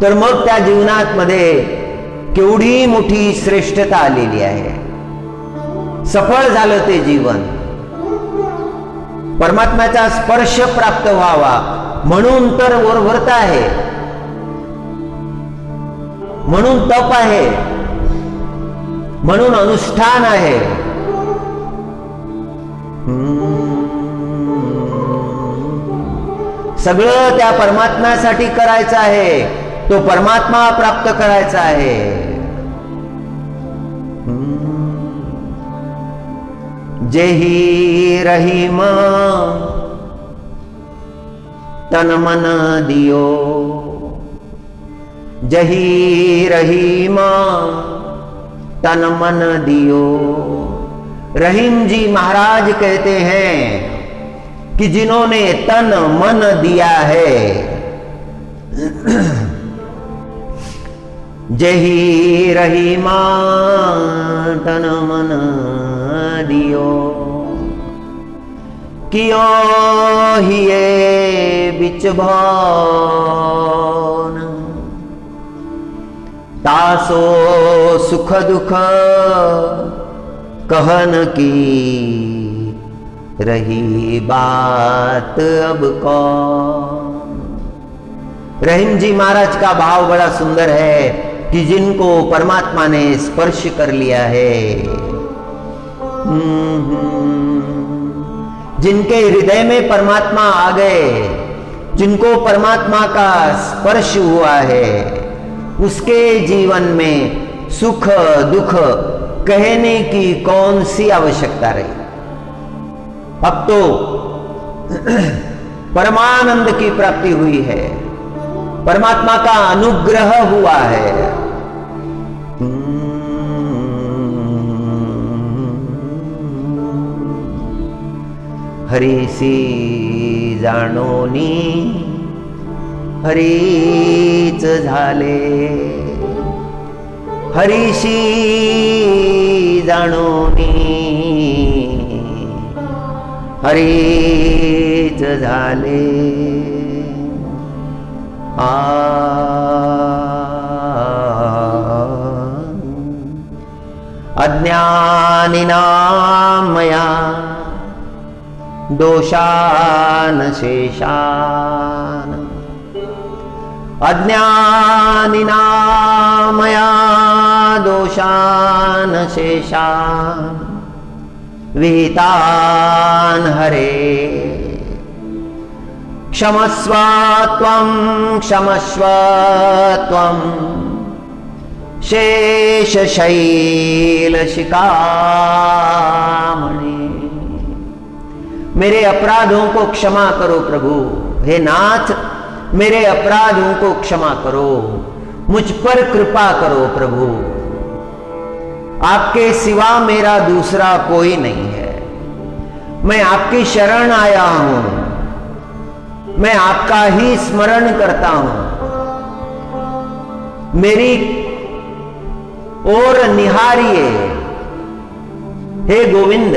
[SPEAKER 1] तर मग त्या जीवनात मध्ये केवढी मोठी श्रेष्ठता आलेली आहे. सफळ झालं ते जीवन. परमात्म्याचा स्पर्श प्राप्त व्हावा म्हणून तर व्रत आहे, म्हणून तप आहे, म्हणून अनुष्ठान आहे. सगळं त्या परमात्म्यासाठी करायचं आहे, तो परमात्मा प्राप्त करायचा आहे. जेही रहीम तन मन दियो, जही रहीम तन मन दियो. रहीम जी महाराज कहते हैं कि जिन्होंने तन मन दिया है, जही रहीमा तन मन दियो, कियो हिये बिच भान, तासो सुख दुख कहन की रही बात अब कौन. रहीम जी महाराज का भाव बड़ा सुंदर है कि जिनको परमात्मा ने स्पर्श कर लिया है, जिनके हृदय में परमात्मा आ गए, जिनको परमात्मा का स्पर्श हुआ है, उसके जीवन में सुख दुख कहने की कौन सी आवश्यकता रही। अब तो परमानंद की प्राप्ति हुई है, परमात्मा का अनुग्रह हुआ है। हरीसी जाणोनी हरीच झाले, हरीशी जाणोनी हरीच झाले। अज्ञानिना मया दोषान शेषान, अज्ञानिना मया दोषान शेषान विहितान हरे। क्षमस्व त्वं क्षमस्व त्वं शेषशैलशिखामणि। मेरे अपराधों को क्षमा करो प्रभु, हे नाथ मेरे अपराधों को क्षमा करो, मुझ पर कृपा करो प्रभु। आपके सिवा मेरा दूसरा कोई नहीं है, मैं आपकी शरण आया हूं, मैं आपका ही स्मरण करता हूं। मेरी ओर निहारिए हे गोविंद,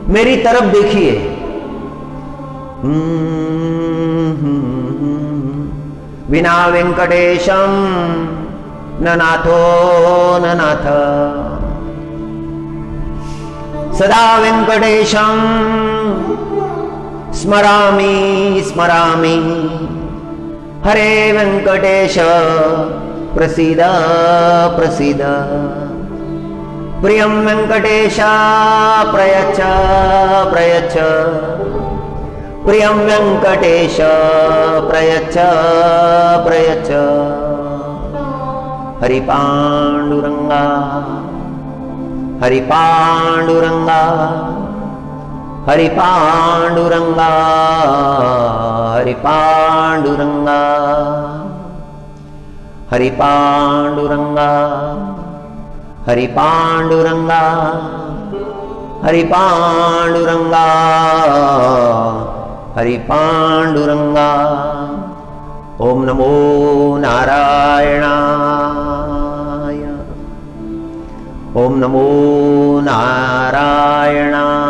[SPEAKER 1] मेरी तरफ देखिए। विना वेंकटेशम न नाथो न नाथ, सदा वेंकटेशम स्मरामि स्मरामि। हरे वेंकटेश प्रसीद प्रसीद। प्रियं वेंकटेश प्रयच्छ प्रयच्छ, प्रियं वेंकटेश प्रयच्छ प्रयच्छ। हरि पांडुरंगा हरि पांडुरंगा हरि पांडुरंगा हरि पांडुरंगा हरि पांडुरंगा हरि पांडुरंगा हरि पांडुरंगा हरि पांडुरंगा। ओम नमो नारायणाय, ओम नमो नारायणाय।